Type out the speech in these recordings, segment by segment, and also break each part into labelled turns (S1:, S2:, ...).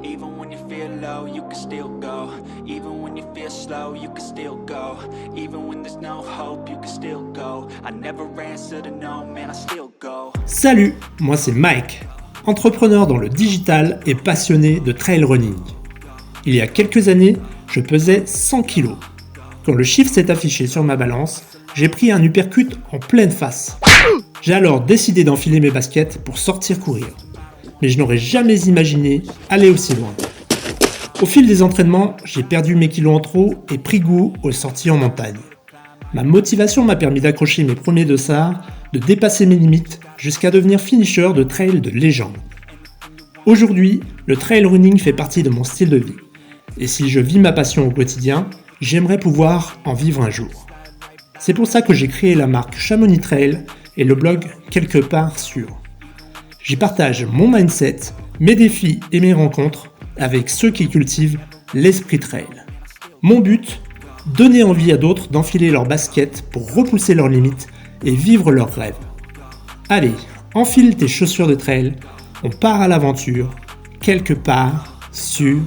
S1: Even when you feel low, you can still go. Even when you feel slow, you can still go. Even when there's no hope, you can still go. I never answer to no, man, I still go.
S2: Salut, moi c'est Mike, entrepreneur dans le digital et passionné de trail running. Il y a quelques années, je pesais 100 kg. Quand le chiffre s'est affiché sur ma balance, j'ai pris un uppercut en pleine face. J'ai alors décidé d'enfiler mes baskets pour sortir courir. Mais je n'aurais jamais imaginé aller aussi loin. Au fil des entraînements, j'ai perdu mes kilos en trop et pris goût aux sorties en montagne. Ma motivation m'a permis d'accrocher mes premiers dossards, de dépasser mes limites, jusqu'à devenir finisher de trail de légende. Aujourd'hui, le trail running fait partie de mon style de vie. Et si je vis ma passion au quotidien, j'aimerais pouvoir en vivre un jour. C'est pour ça que j'ai créé la marque Chamonix Trail et le blog Quelque part sûr. J'y partage mon mindset, mes défis et mes rencontres avec ceux qui cultivent l'esprit trail. Mon but, donner envie à d'autres d'enfiler leurs baskets pour repousser leurs limites et vivre leurs rêves. Allez, enfile tes chaussures de trail, on part à l'aventure, quelque part sûr.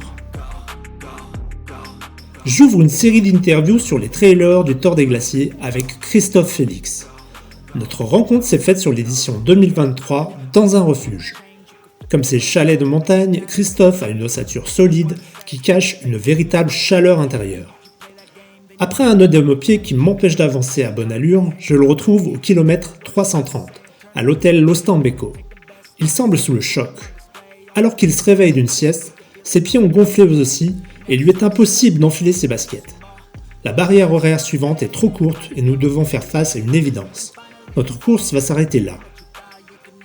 S2: J'ouvre une série d'interviews sur les trailers du Thor des Glaciers avec Christophe Félix. Notre rencontre s'est faite sur l'édition 2023 dans un refuge. Comme ses chalets de montagne, Christophe a une ossature solide qui cache une véritable chaleur intérieure. Après un œdème au pied qui m'empêche d'avancer à bonne allure, je le retrouve au kilomètre 330, à l'hôtel Lostambeko. Il semble sous le choc. Alors qu'il se réveille d'une sieste, ses pieds ont gonflé eux aussi et il lui est impossible d'enfiler ses baskets. La barrière horaire suivante est trop courte et nous devons faire face à une évidence. Notre course va s'arrêter là.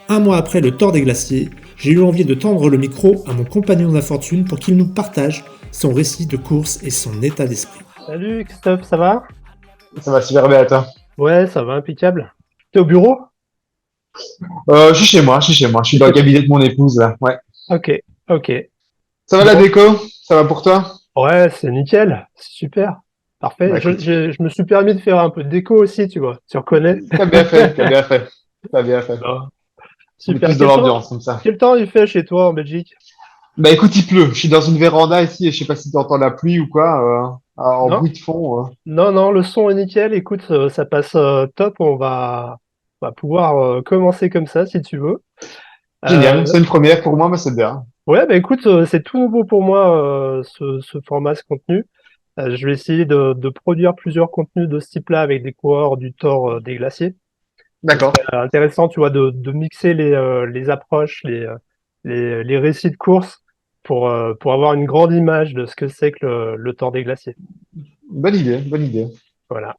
S2: Un mois après le Thor des Glaciers, j'ai eu envie de tendre le micro à mon compagnon d'infortune pour qu'il nous partage son récit de course et son état d'esprit. Salut Christophe, ça va ?
S3: Ça va super bien, toi.
S2: Ouais, ça va, impeccable. T'es au bureau ?
S3: Je suis chez moi. Je suis dans le cabinet de mon épouse, là. Ouais.
S2: Ok.
S3: Ça va la déco? Ça va pour toi?
S2: Ouais, c'est nickel, c'est super. Parfait.
S3: Bah, écoute,
S2: Je me suis permis de faire un peu de déco aussi, tu vois. Tu reconnais?
S3: t'as bien fait.
S2: Non.
S3: On est
S2: Super.
S3: plus dans l'ambiance, comme ça.
S2: Quel temps il fait chez toi en Belgique?
S3: Bah écoute, il pleut. Je suis dans une véranda ici et je sais pas si tu entends la pluie ou quoi, en
S2: Non?
S3: bruit de fond.
S2: Non, le son est nickel. Écoute, ça passe top. On va pouvoir commencer comme ça si tu veux.
S3: Génial.
S2: Euh,
S3: C'est une première pour moi, mais c'est bien.
S2: ouais, bah écoute, c'est tout nouveau pour moi ce format, ce contenu. Je vais essayer de produire plusieurs contenus de ce type-là avec des coureurs du Thor des Glaciers. Ce
S3: D'accord.
S2: serait intéressant, tu vois, de mixer les approches, les récits de course pour avoir une grande image de ce que c'est que le Thor des Glaciers.
S3: Bonne idée.
S2: Voilà.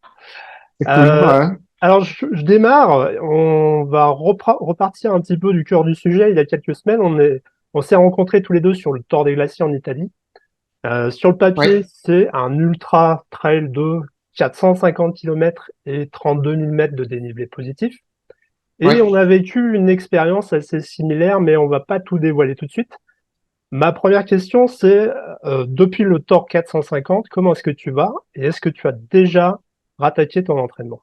S3: C'est cool,
S2: Euh,
S3: ouais.
S2: alors, je démarre. On va repartir un petit peu du cœur du sujet. Il y a quelques semaines, on s'est rencontrés tous les deux sur le Thor des Glaciers en Italie. Sur le papier,
S3: Ouais,
S2: c'est un ultra trail de 450 km et 32 000 mètres de dénivelé positif. Et
S3: ouais.
S2: on a vécu une expérience assez similaire, mais on va pas tout dévoiler tout de suite. Ma première question, c'est depuis le Thor 450, comment est-ce que tu vas et est-ce que tu as déjà rattaqué ton entraînement?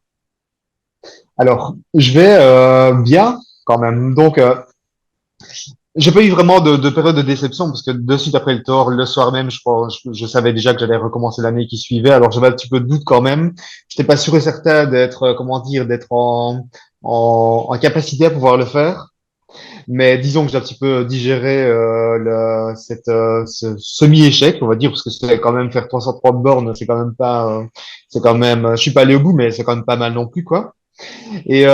S3: Alors, je vais bien quand même. Donc, j'ai pas eu vraiment de période de déception parce que de suite après le tour, le soir même, je savais déjà que j'allais recommencer l'année qui suivait. Alors j'avais un petit peu de doute quand même. J'étais pas sûr et certain d'être, comment dire, d'être en capacité à pouvoir le faire. Mais disons que j'ai un petit peu digéré ce semi-échec, on va dire, parce que c'est quand même faire 330 bornes, c'est quand même pas, c'est quand même, je suis pas allé au bout, mais c'est quand même pas mal non plus, quoi. Et,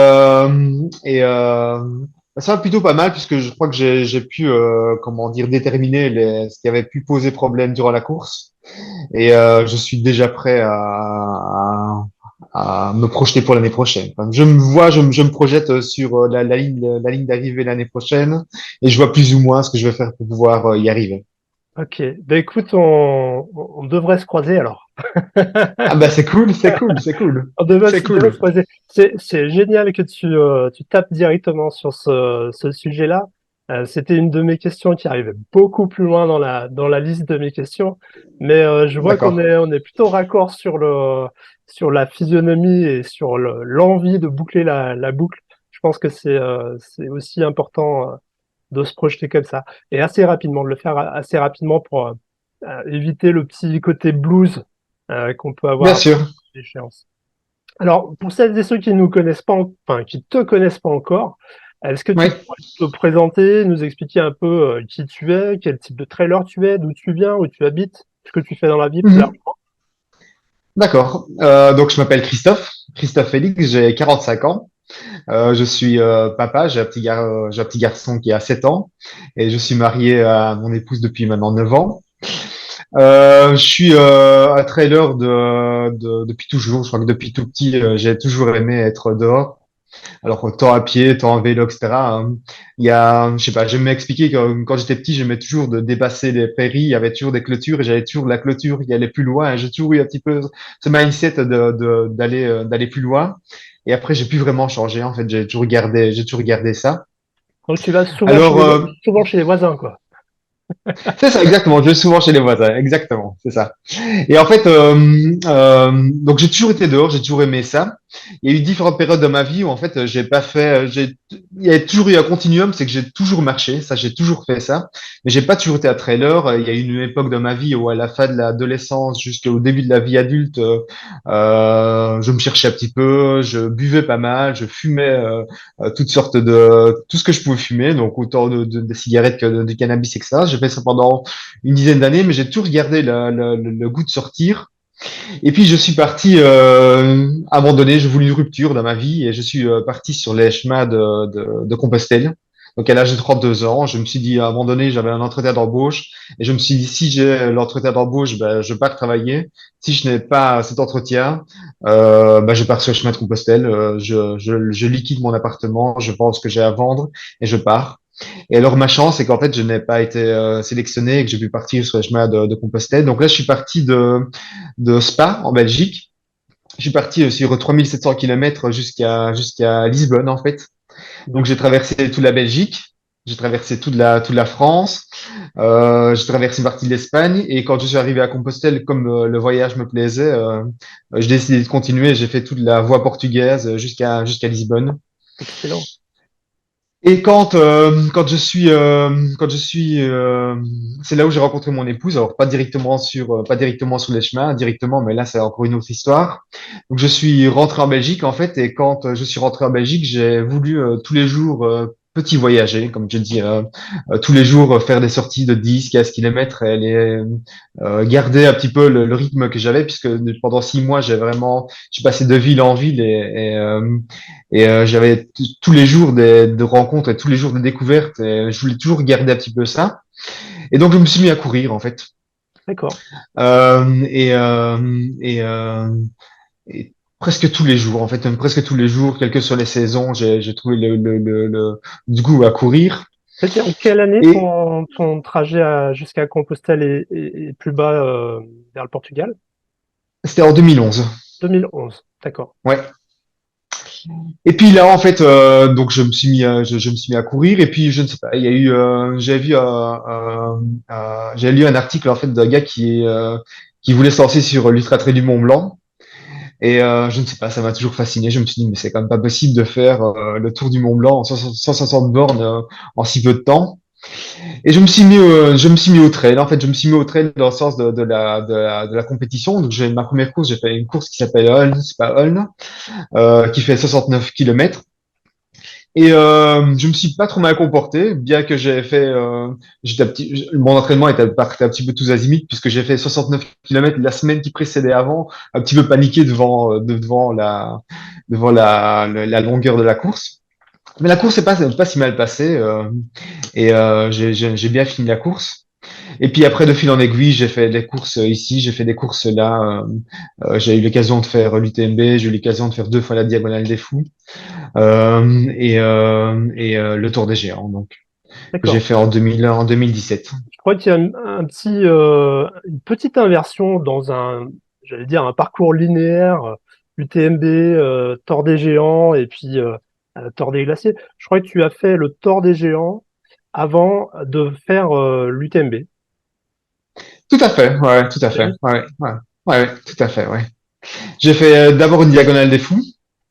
S3: ça va plutôt pas mal puisque je crois que j'ai pu comment dire déterminer ce qui avait pu poser problème durant la course et je suis déjà prêt à me projeter pour l'année prochaine. Enfin, je me projette sur la ligne d'arrivée l'année prochaine et je vois plus ou moins ce que je vais faire pour pouvoir y arriver.
S2: Ok, ben écoute, on devrait se croiser alors.
S3: Ah bah c'est cool, c'est
S2: On devrait se
S3: cool.
S2: croiser. C'est génial que tu tapes directement sur ce sujet-là. C'était une de mes questions qui arrivait beaucoup plus loin dans la liste de mes questions. Mais je vois qu'on
S3: D'accord.
S2: est plutôt raccord sur la physionomie et sur l'envie de boucler la boucle. Je pense que c'est aussi important de se projeter comme ça. Et assez rapidement, de le faire assez rapidement pour éviter le petit côté blues qu'on peut
S3: Bien
S2: avoir à
S3: sûr.
S2: l'échéance. Alors, pour celles et ceux qui nous connaissent pas, enfin, qui te connaissent pas encore, est-ce que
S3: Oui.
S2: tu pourrais te présenter, nous expliquer un peu qui tu es, quel type de trailer tu es, d'où tu viens, où tu habites, ce que tu fais dans la vie plus
S3: Mhm.
S2: largement?
S3: D'accord. Donc, je m'appelle Christophe Félix, j'ai 45 ans. Je suis papa, j'ai un petit garçon qui a 7 ans et je suis marié à mon épouse depuis maintenant 9 ans. Je suis un trailer depuis toujours. Je crois que depuis tout petit, j'ai toujours aimé être dehors. Alors, tant à pied, tant en vélo, etc. Il y a, je sais pas, j'aime m'expliquer que quand j'étais petit, j'aimais toujours de dépasser les prairies. Il y avait toujours des clôtures et j'avais toujours la clôture qui allait plus loin. Et j'ai toujours eu un petit peu ce mindset d'aller plus loin. Et après, j'ai plus vraiment changé. En fait, j'ai toujours gardé ça.
S2: Donc tu vas souvent
S3: Alors,
S2: souvent chez les voisins, quoi.
S3: c'est ça, exactement. Je vais souvent chez les voisins. Exactement. C'est ça. Et en fait, donc j'ai toujours été dehors, j'ai toujours aimé ça. Il y a eu différentes périodes dans ma vie où en fait j'ai pas fait, il y a toujours eu un continuum, c'est que j'ai toujours marché, ça j'ai toujours fait ça, mais j'ai pas toujours été à trailer. Il y a eu une époque dans ma vie où à la fin de l'adolescence jusqu'au début de la vie adulte, je me cherchais un petit peu, je buvais pas mal, je fumais toutes sortes de tout ce que je pouvais fumer, donc autant de cigarettes que de cannabis, etc. J'ai fait ça pendant une dizaine d'années, mais j'ai toujours gardé le goût de sortir. Et puis je suis parti, à un moment donné, j'ai voulu une rupture dans ma vie et je suis parti sur les chemins de Compostelle. Donc à l'âge de 32 ans, je me suis dit, à un moment donné, j'avais un entretien d'embauche et je me suis dit, si j'ai l'entretien d'embauche, ben, je pars travailler. Si je n'ai pas cet entretien, ben, je pars sur le chemin de Compostelle. Je liquide mon appartement, je pense que j'ai à vendre et je pars. Et alors, ma chance, c'est qu'en fait, je n'ai pas été sélectionné et que j'ai pu partir sur le chemin de Compostelle. Donc là, je suis parti de Spa, en Belgique. Je suis parti sur 3700 kilomètres jusqu'à Lisbonne, en fait. Donc, j'ai traversé toute la Belgique. J'ai traversé toute la France. J'ai traversé une partie de l'Espagne. Et quand je suis arrivé à Compostelle, comme le voyage me plaisait, j'ai décidé de continuer. J'ai fait toute la voie portugaise jusqu'à Lisbonne.
S2: Excellent.
S3: Et quand je suis c'est là où j'ai rencontré mon épouse. Alors pas directement sur les chemins directement, mais là c'est encore une autre histoire. Donc je suis rentré en Belgique en fait, et quand je suis rentré en Belgique, j'ai voulu tous les jours petit voyager, comme je dis, tous les jours faire des sorties de 10, 15 kilomètres et garder un petit peu le rythme que j'avais, puisque pendant 6 mois j'ai passé de ville en ville et j'avais tous les jours de rencontres et tous les jours de découvertes. Et je voulais toujours garder un petit peu ça. Et donc, je me suis mis à courir, en fait.
S2: D'accord.
S3: Euh, et, euh, et, euh, et presque tous les jours, en fait, même presque tous les jours, quelles que soient les saisons, j'ai trouvé du goût à courir.
S2: C'était en quelle année
S3: Et
S2: ton trajet jusqu'à Compostelle et plus bas vers le Portugal?
S3: c'était en 2011.
S2: 2011. D'accord.
S3: Ouais. Et puis là, en fait, donc je me suis mis à courir. Et puis, je ne sais pas, il y a eu, j'ai lu un article en fait d'un gars qui voulait se lancer sur l'Ultra Trail du Mont Blanc. Et je ne sais pas, ça m'a toujours fasciné. Je me suis dit, mais c'est quand même pas possible de faire le tour du Mont Blanc en 160 bornes en si peu de temps. Et je me suis mis au trail. En fait, je me suis mis au trail dans le sens de la compétition. Donc, j'ai ma première course, j'ai fait une course qui s'appelle Uln, c'est pas Uln, qui fait 69 kilomètres. Et je me suis pas trop mal comporté, bien que j'ai fait, mon entraînement partait un petit peu tous azimuts, puisque j'ai fait 69 kilomètres la semaine qui précédait avant, un petit peu paniqué devant la longueur de la course. Mais la course n'est pas si mal passée, et j'ai bien fini la course. Et puis après, de fil en aiguille, j'ai fait des courses ici, j'ai fait des courses là. J'ai eu l'occasion de faire l'UTMB, j'ai eu l'occasion de faire 2 fois la Diagonale des Fous le Tour des Géants, donc que j'ai
S2: D'accord.
S3: fait en 2017.
S2: Je crois qu'il y a une petite inversion dans j'allais dire, un parcours linéaire, UTMB, Tour des Géants et puis Tour des Glaciers. Je crois que tu as fait le Tour des Géants avant de faire l'UTMB.
S3: Tout à fait, ouais, tout à
S2: C'est
S3: fait,
S2: juste.
S3: ouais, ouais, ouais, ouais, tout à fait, ouais. J'ai fait d'abord une Diagonale des Fous.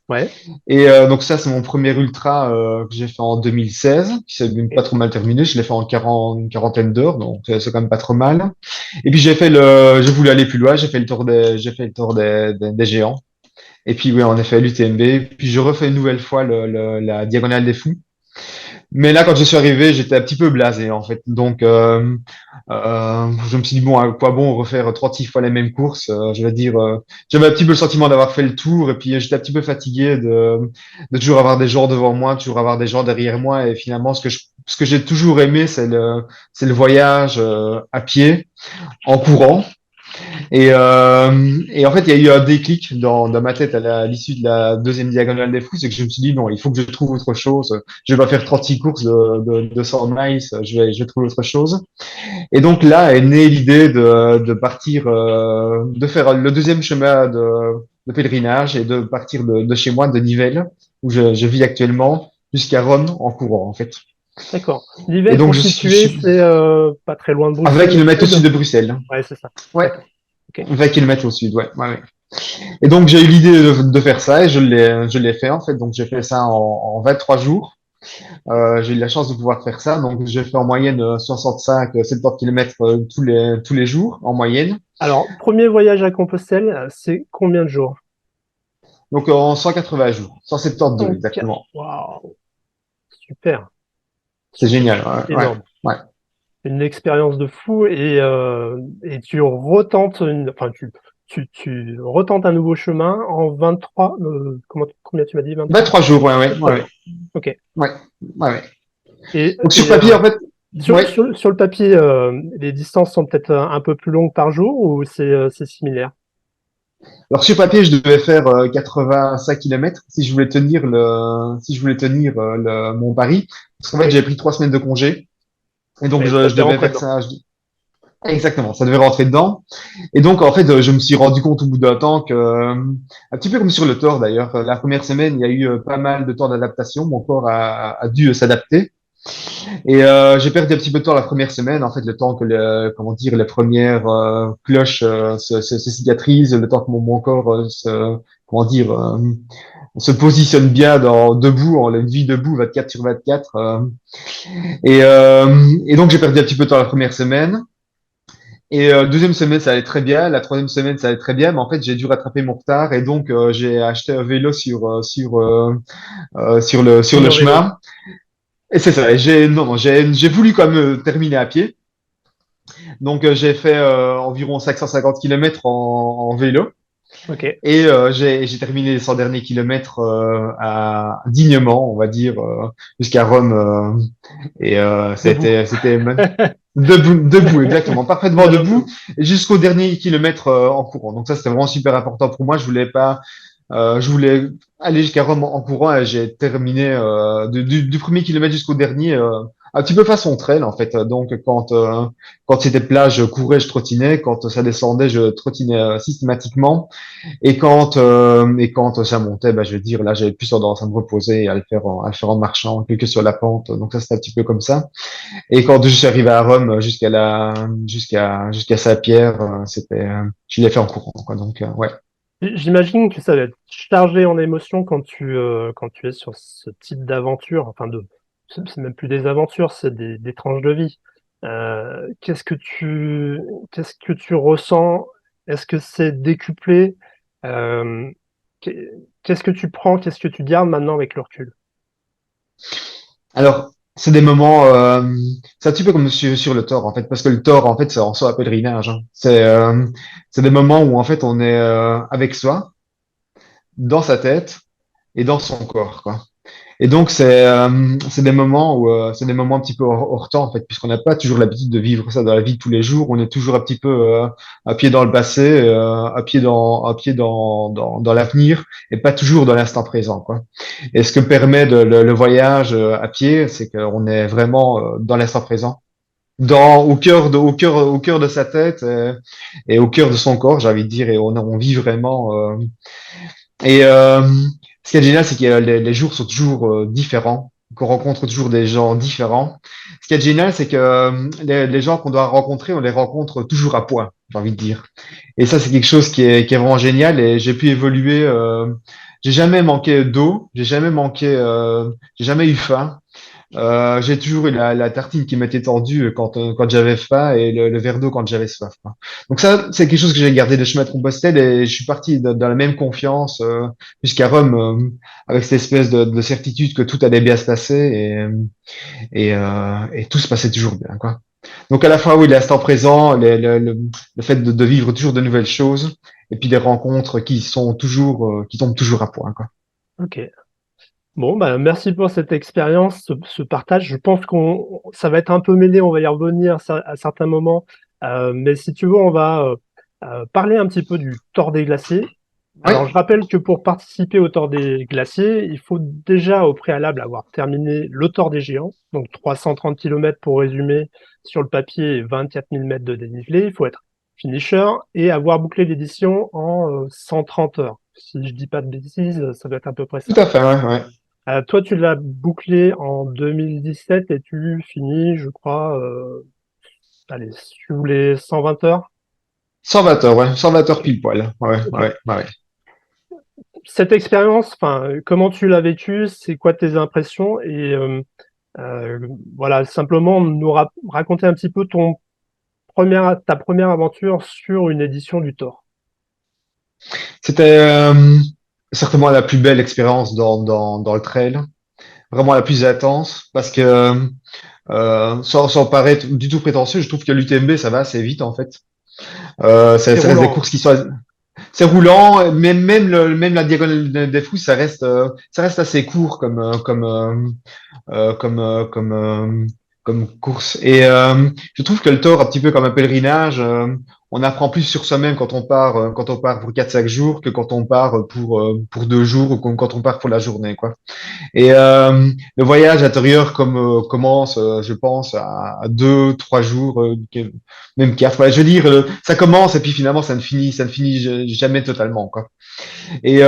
S4: Ouais.
S3: Et donc ça, c'est mon premier ultra que j'ai fait en 2016, qui s'est pas
S4: Ok.
S3: trop mal terminé. Je l'ai fait en une quarantaine d'heures, donc c'est quand même pas trop mal. Et puis j'ai voulu aller plus loin. J'ai fait le tour des géants. Et puis oui, en effet, l'UTMB. Puis je refais une nouvelle fois la diagonale des fous. Mais là, quand je suis arrivé, j'étais un petit peu blasé en fait. Donc, je me suis dit bon, à quoi bon refaire 36 fois les mêmes courses? Je vais dire, j'avais un petit peu le sentiment d'avoir fait le tour, et puis j'étais un petit peu fatigué de toujours avoir des gens devant moi, toujours avoir des gens derrière moi. Et finalement, ce que j'ai toujours aimé, c'est le voyage à pied, en courant. Et en fait, il y a eu un déclic dans ma tête à l'issue de la deuxième diagonale des fous, c'est que je me suis dit non, il faut que je trouve autre chose. Je vais pas faire 36 courses de 100 miles, je vais trouver autre chose. Et donc là est née l'idée de partir, de faire le deuxième chemin de pèlerinage et de partir de chez moi, de Nivelles, où je vis actuellement, jusqu'à Rome en courant en fait.
S4: D'accord.
S3: Et
S4: Nivelles,
S3: donc
S4: pour
S3: je
S4: situer,
S3: suis
S4: c'est pas très loin de
S3: à 20
S4: Bruxelles au
S3: kilomètres au
S4: sud.
S3: sud de Bruxelles.
S4: Ouais, c'est ça.
S3: Ouais,
S4: D'accord. Ok.
S3: 20 kilomètres au sud, ouais, ouais, ouais. Et donc, j'ai eu l'idée de faire ça et je l'ai fait en fait. Donc, j'ai fait ça en 23 jours. J'ai eu la chance de pouvoir faire ça. Donc, j'ai fait en moyenne 65, 70 kilomètres tous les jours en moyenne.
S4: Alors, premier voyage à Compostelle, c'est combien de jours?
S3: Donc, en 180 jours, 172
S4: 104.
S3: exactement.
S4: Waouh, super,
S3: C'est
S4: super,
S3: génial. Ouais, ouais,
S4: énorme.
S3: ouais.
S4: Une expérience de fou et tu retentes enfin, tu retentes un nouveau chemin en 23, combien tu m'as dit, 23?
S3: 23 jours, ouais, ouais,
S4: 23
S3: ouais, ouais,
S4: jours. Ok.
S3: ouais, ouais, ouais.
S4: Et,
S3: Donc, sur
S4: et
S3: papier, en fait, ouais.
S4: sur le papier, les distances sont peut-être un peu plus longues par jour ou c'est similaire?
S3: Alors, sur papier, je devais faire 85 kilomètres si je voulais tenir si je voulais tenir mon pari. Parce qu'en fait,
S4: Oui,
S3: j'ai pris 3 semaines de congé. Et donc,
S4: et ça
S3: je
S4: devait
S3: devais
S4: rentrer
S3: faire
S4: dedans.
S3: ça. Exactement, ça devait rentrer dedans. Et donc, en fait, je me suis rendu compte au bout d'un temps que, un petit peu comme sur le Thor d'ailleurs, la première semaine, il y a eu pas mal de temps d'adaptation. Mon corps a dû s'adapter. Et j'ai perdu un petit peu de temps la première semaine, en fait, le temps que comment dire, les premières cloches se cicatrisent, le temps que mon corps comment dire, se positionne bien debout, en vie debout, 24 sur 24. Et donc, j'ai perdu un petit peu de temps la première semaine. Et deuxième semaine, ça allait très bien. La troisième semaine, ça allait très bien. Mais en fait, j'ai dû rattraper mon retard et donc j'ai acheté un vélo sur le
S4: Fini en vélo.
S3: chemin. Et c'est ça. Et j'ai voulu quand même terminer à pied. Donc j'ai fait environ 550 kilomètres en vélo.
S4: Ok.
S3: Et j'ai terminé les 100 derniers kilomètres dignement, on va dire, jusqu'à Rome. Et
S4: Debout.
S3: c'était debout, exactement, parfaitement
S4: Bien
S3: debout,
S4: debout.
S3: et jusqu'au dernier kilomètre en courant. Donc ça, c'était vraiment super important pour moi. Je voulais aller jusqu'à Rome en courant et j'ai terminé du premier kilomètre jusqu'au dernier un petit peu façon trail en fait. Donc quand c'était plat, je courais, je trottinais. Quand ça descendait, je trottinais systématiquement. Et quand ça montait, bah, je veux dire, là, j'avais plus tendance à me reposer et à le faire en marchant, quelque sur la pente. Donc ça, c'était un petit peu comme ça. Et quand je suis arrivé à Rome, jusqu'à Saint-Pierre, je l'ai fait en courant, quoi. Donc, ouais.
S4: J'imagine que ça va être chargé en émotions quand tu es sur ce type d'aventure, enfin c'est même plus des aventures, c'est des tranches de vie. Qu'est-ce que tu ressens? Est-ce que c'est décuplé? Euh, qu'est-ce que tu prends? Qu'est-ce que tu gardes maintenant avec le recul?
S3: Alors, c'est des moments, c'est un petit peu comme sur le Thor, en fait, parce que le Thor, en fait, c'est en soi un pèlerinage, hein. C'est des moments où, en fait, on est avec soi, dans sa tête et dans son corps, quoi. Et donc c'est des moments où c'est des moments un petit peu hors temps en fait, puisqu'on n'a pas toujours l'habitude de vivre ça dans la vie de tous les jours. On est toujours un petit peu à pied dans le passé, à pied dans l'avenir, et pas toujours dans l'instant présent, quoi. Et ce que permet le voyage à pied, c'est qu'on est vraiment dans l'instant présent, au cœur de sa tête et au cœur de son corps, j'ai envie de dire, et on vit vraiment. Et ce qui est génial, c'est que les jours sont toujours différents, qu'on rencontre toujours des gens différents. Ce qui est génial, c'est que les gens qu'on doit rencontrer, on les rencontre toujours à point, j'ai envie de dire. Et ça, c'est quelque chose qui est vraiment génial. Et j'ai pu évoluer j'ai jamais manqué d'eau, j'ai jamais eu faim. J'ai toujours eu la tartine qui m'était tendue quand j'avais faim et le verre d'eau quand j'avais soif, quoi. Donc ça, c'est quelque chose que j'ai gardé de chemin de Compostelle et je suis parti dans la même confiance jusqu'à Rome avec cette espèce de certitude que tout allait bien se passer et tout se passait toujours bien, quoi. Donc à la fois, oui, l'instant présent, le fait de vivre toujours de nouvelles choses et puis des rencontres qui sont toujours, qui tombent toujours à point, quoi.
S4: Ok. Bon, bah, merci pour cette expérience, ce partage. Je pense ça va être un peu mêlé, on va y revenir à certains moments. Mais si tu veux, on va parler un petit peu du Tort des Glaciers.
S3: Oui,
S4: Alors, je rappelle que pour participer au Tort des Glaciers, il faut déjà au préalable avoir terminé le Tort des Géants, donc 330 km pour résumer sur le papier et 24 000 mètres de dénivelé. Il faut être finisher et avoir bouclé l'édition en 130 heures. Si je dis pas de bêtises, ça doit être à peu près ça.
S3: tout à fait, ouais, ouais.
S4: Toi, tu l'as bouclé en 2017 et tu finis, je crois, allez, sous les 120 heures.
S3: 120 heures, ouais, 120 heures
S4: Ok.
S3: pile poil. Ouais,
S4: Ok.
S3: ouais, ouais.
S4: Cette expérience, enfin, comment tu l'as vécue? C'est quoi tes impressions? Et euh, voilà, simplement nous raconter un petit peu ta première aventure sur une édition du Thor.
S3: C'était certainement la plus belle expérience dans le trail, vraiment la plus intense, parce que sans paraître du tout prétentieux, je trouve que l'UTMB, ça va assez vite en fait.
S4: C'est
S3: Ça reste des
S4: roulant.
S3: courses qui sont c'est roulant, même la diagonale des fous, ça reste assez court comme course. Et je trouve que le Tour, un petit peu comme un pèlerinage, on apprend plus sur soi-même quand on part pour 4 5 jours que quand on part pour 2 jours ou quand on part pour la journée, quoi. Et le voyage intérieur commence, je pense, à 2 3 jours, même 4. Ouais, je veux dire, ça commence et puis finalement ça ne finit jamais totalement, quoi. Et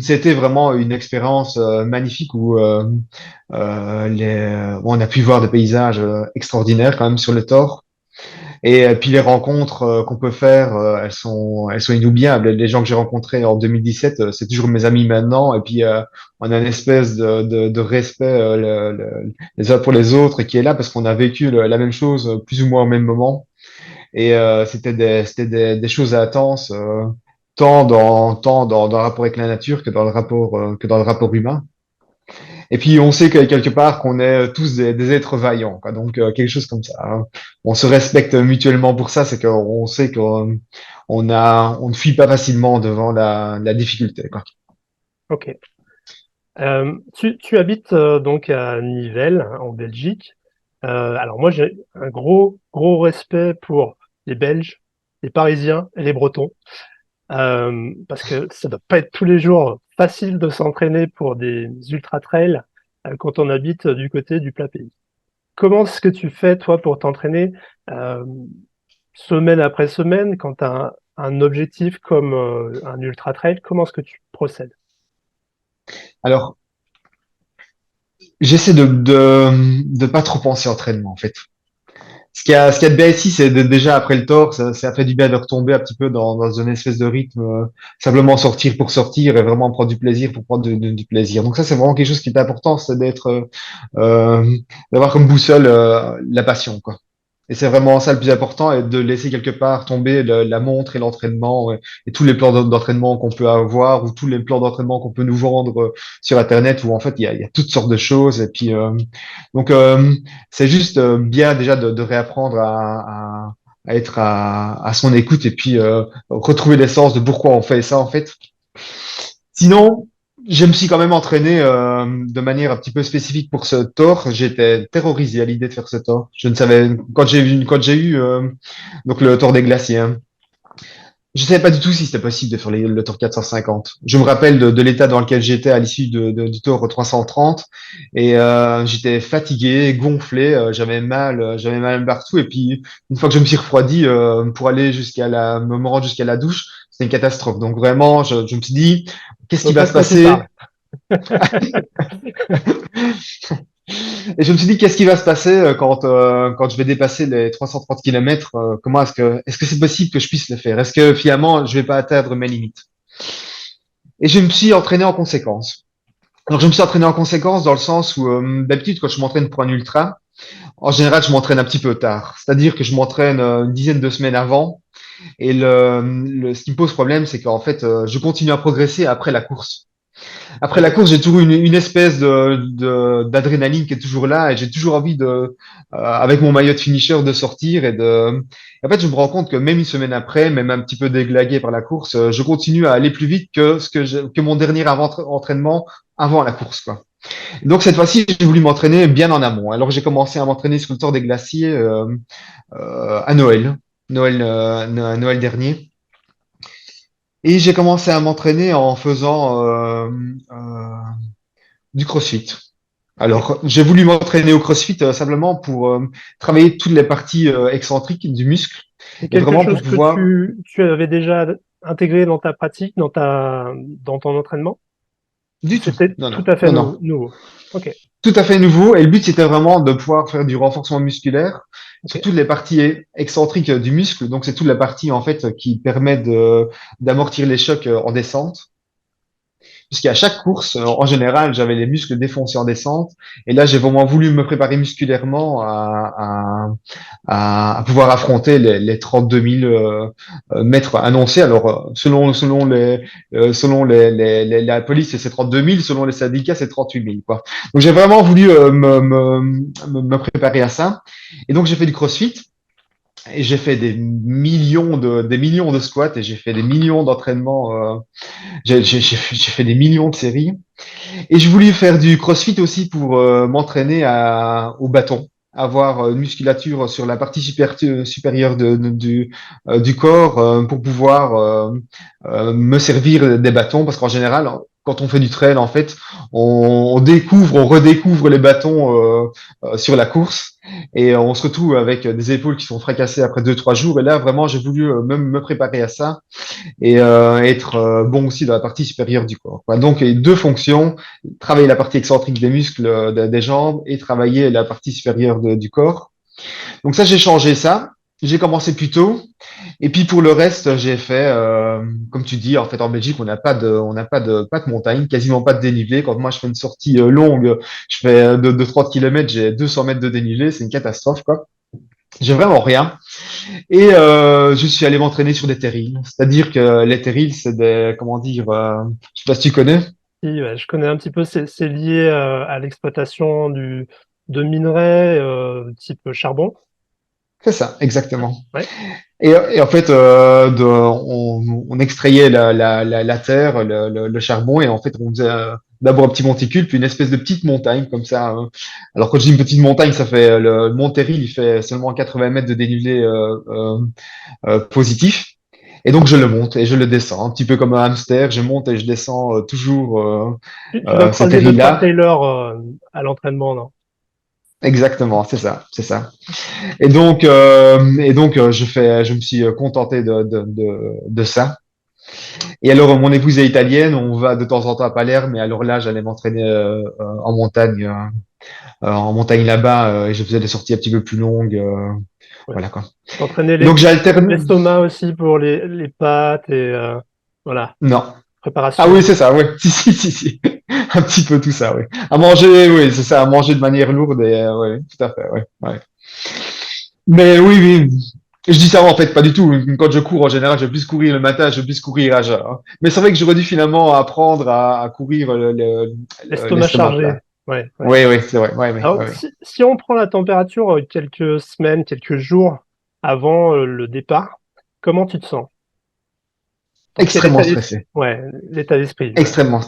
S3: c'était vraiment une expérience magnifique où on a pu voir des paysages extraordinaires quand même sur le Thor. Et puis les rencontres qu'on peut faire, elles sont inoubliables. Les gens que j'ai rencontrés en 2017, c'est toujours mes amis maintenant. Et puis on a une espèce de respect les uns pour les autres qui est là parce qu'on a vécu la même chose plus ou moins au même moment. Et des choses intenses, dans le rapport avec la nature que dans le rapport humain. Et puis on sait que quelque part qu'on est tous des êtres vaillants, quoi. Donc quelque chose comme ça, hein. On se respecte mutuellement pour ça, c'est qu'on sait on ne fuit pas facilement devant la difficulté, quoi.
S4: Ok. Tu habites donc à Nivelles, en Belgique. Alors moi, j'ai un gros respect pour les Belges, les Parisiens et les Bretons. Parce que ça doit pas être tous les jours facile de s'entraîner pour des ultra trails quand on habite du côté du plat pays. Comment est-ce que tu fais toi pour t'entraîner euh, semaine après semaine quand tu as un objectif comme un ultra trail? Comment est-ce que tu procèdes?
S3: Alors j'essaie de pas trop penser entraînement en fait. Ce qu'il y a de bien ici, c'est déjà après le tort, ça fait du bien de retomber un petit peu dans une espèce de rythme, simplement sortir pour sortir et vraiment prendre du plaisir pour prendre du plaisir. Donc ça, c'est vraiment quelque chose qui est important, c'est d'avoir comme boussole la passion, quoi. Et c'est vraiment ça le plus important, et de laisser quelque part tomber la montre et l'entraînement et tous les plans d'entraînement qu'on peut avoir ou tous les plans d'entraînement qu'on peut nous vendre sur Internet où en fait il y a toutes sortes de choses. Et puis donc c'est juste bien déjà de réapprendre à être à son écoute et puis retrouver l'essence de pourquoi on fait ça en fait. Sinon, je me suis quand même entraîné de manière un petit peu spécifique pour ce tort. J'étais terrorisé à l'idée de faire ce tort. Je ne savais quand j'ai eu donc le tort des glaciers, hein, je savais pas du tout si c'était possible de faire le tour 450. Je me rappelle de l'état dans lequel j'étais à l'issue du tour 330 et j'étais fatigué, gonflé, j'avais mal partout. Et puis une fois que je me suis refroidi pour aller me rendre jusqu'à la douche, c'était une catastrophe. Donc vraiment, je me suis dit,
S4: Je
S3: qu'est-ce qui
S4: vois
S3: va
S4: pas
S3: se
S4: de quoi tu
S3: passer?
S4: parles.
S3: Et je me suis dit, qu'est-ce qui va se passer quand je vais dépasser les 330 km? Est-ce que c'est possible que je puisse le faire? Est-ce que finalement, je vais pas atteindre mes limites? et je me suis entraîné en conséquence. Alors, je me suis entraîné en conséquence dans le sens où, d'habitude, quand je m'entraîne pour un ultra, en général, je m'entraîne un petit peu tard. C'est-à-dire que je m'entraîne une dizaine de semaines avant. Et ce qui me pose problème, c'est qu'en fait, je continue à progresser après la course. Après la
S4: Ok.
S3: course, j'ai toujours une espèce d'adrénaline qui est toujours là et j'ai toujours envie avec mon maillot de finisher, de sortir en fait, je me rends compte que même une semaine après, même un petit peu déglagué par la course, je continue à aller plus vite que que mon dernier entraînement avant la course, quoi. Donc, cette fois-ci, j'ai voulu m'entraîner bien en amont. Alors, j'ai commencé à m'entraîner sur le Tour des Glaciers, à Noël dernier. Et j'ai commencé à m'entraîner en faisant du CrossFit.
S4: Ok.
S3: Alors, j'ai voulu m'entraîner au CrossFit simplement pour travailler toutes les parties excentriques du muscle
S4: C'est
S3: et
S4: quelque
S3: vraiment pour
S4: chose que
S3: pouvoir.
S4: tu avais déjà intégré dans ta pratique, dans ton entraînement, ou
S3: Du tout.
S4: c'était
S3: Non,
S4: tout
S3: non,
S4: à fait
S3: non, non.
S4: nouveau? Ok,
S3: Tout à fait nouveau. Et le but, c'était vraiment de pouvoir faire du renforcement musculaire
S4: ok.
S3: sur toutes les parties excentriques du muscle. Donc, c'est toute la partie, en fait, qui permet d'amortir les chocs en descente. Puisqu'à chaque course, en général, j'avais les muscles défoncés en descente. Et là, j'ai vraiment voulu me préparer musculairement à pouvoir affronter les 32 000 mètres annoncés. Alors, la police, c'est 32 000, selon les syndicats, c'est 38 000, quoi. Donc, j'ai vraiment voulu me préparer à ça. Et donc, j'ai fait du CrossFit. Et j'ai fait des millions de squats et j'ai fait des millions d'entraînements. J'ai fait des millions de séries. Et je voulais faire du CrossFit aussi pour m'entraîner au bâton, avoir une musculature sur la partie supérieure du corps pour pouvoir me servir des bâtons. Parce qu'en général, quand on fait du trail, en fait, on redécouvre les bâtons sur la course et on se retrouve avec des épaules qui sont fracassées après 2, 3 jours. Et là, vraiment, j'ai voulu me préparer à ça et être bon aussi dans la partie supérieure du corps, quoi. Donc, il y a deux fonctions, travailler la partie excentrique des muscles des jambes et travailler la partie supérieure du corps. Donc ça, j'ai changé ça. J'ai commencé plus tôt. Et puis pour le reste, j'ai fait, comme tu dis, en fait, en Belgique, pas de montagne, quasiment pas de dénivelé. Quand moi, je fais une sortie longue, je fais de 30 km, j'ai 200 mètres de dénivelé. C'est une catastrophe, quoi. J'ai vraiment rien. Et je suis allé m'entraîner sur des terrils. C'est-à-dire que les terrils, c'est des, comment dire, je sais pas si tu connais.
S4: Si, ouais, je connais un petit peu, c'est lié à l'exploitation de minerais type charbon.
S3: C'est ça, exactement.
S4: Ouais,
S3: Et en fait, on extrayait la terre, le charbon, et en fait, on faisait d'abord un petit monticule, puis une espèce de petite montagne comme ça. Alors quand je dis une petite montagne, ça fait le mont Terril, il fait seulement 80 mètres de dénivelé positif. Et donc je le monte et je le descends, un petit peu comme un hamster. Je monte et je descends toujours
S4: tu dois
S3: ces
S4: croiser deux, trois
S3: terrils-là.
S4: trailers à l'entraînement, non?
S3: Exactement, c'est ça, c'est ça. Je me suis contenté de ça. Et alors, mon épouse est italienne, on va de temps en temps à Palerme, mais alors là, j'allais m'entraîner en montagne là-bas, et je faisais des sorties un petit peu plus longues,
S4: Ouais.
S3: voilà quoi.
S4: T'entraîner
S3: Et donc j'alterne.
S4: l'estomac aussi pour les pattes et voilà,
S3: Non. Ah oui,
S4: préparation.
S3: c'est ça, oui. Si, si, si, si. Un petit peu tout ça, oui. À manger, oui, c'est ça, à manger de manière lourde, et oui, tout à fait, oui. Ouais. Mais oui, oui. Je dis ça en fait pas du tout. Quand je cours en général, je vais plus courir le matin, je vais plus courir à jeun, hein. Mais c'est vrai que j'aurais dû finalement apprendre à courir
S4: L'estomac
S3: l'estomac plat.
S4: chargé. Ouais, ouais.
S3: Oui, oui, c'est vrai. Ouais, ouais,
S4: Alors,
S3: ouais, ouais.
S4: si on prend la température quelques semaines, quelques jours avant le départ, comment tu te sens? Dans quel
S3: Extrêmement stressé.
S4: ouais, l'état d'esprit, ouais.
S3: Extrêmement,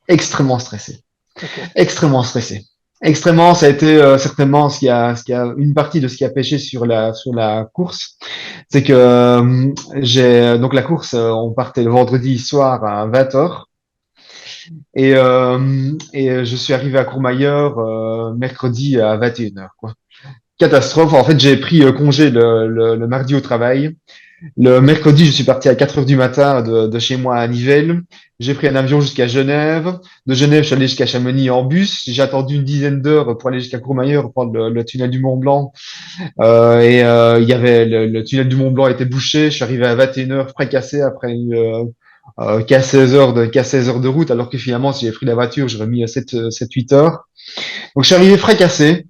S3: extrêmement stressé.
S4: Ok.
S3: Extrêmement stressé. Extrêmement, ça a été certainement une partie de ce qui a pêché sur la course, c'est que donc la course, on partait le vendredi soir à 20h et je suis arrivé à Courmayeur mercredi à 21h, quoi. Catastrophe. En fait, j'ai pris congé le mardi au travail. Le mercredi, je suis parti à 4 heures du matin de chez moi à Nivelles. J'ai pris un avion jusqu'à Genève. De Genève, je suis allé jusqu'à Chamonix en bus. J'ai attendu une dizaine d'heures pour aller jusqu'à Courmayeur, prendre le tunnel du Mont Blanc. Il y avait le tunnel du Mont Blanc était bouché. Je suis arrivé à 21h fracassé après qu'à 16 heures de route, alors que finalement, si j'avais pris la voiture, j'aurais mis 8 heures. Donc, je suis arrivé fracassé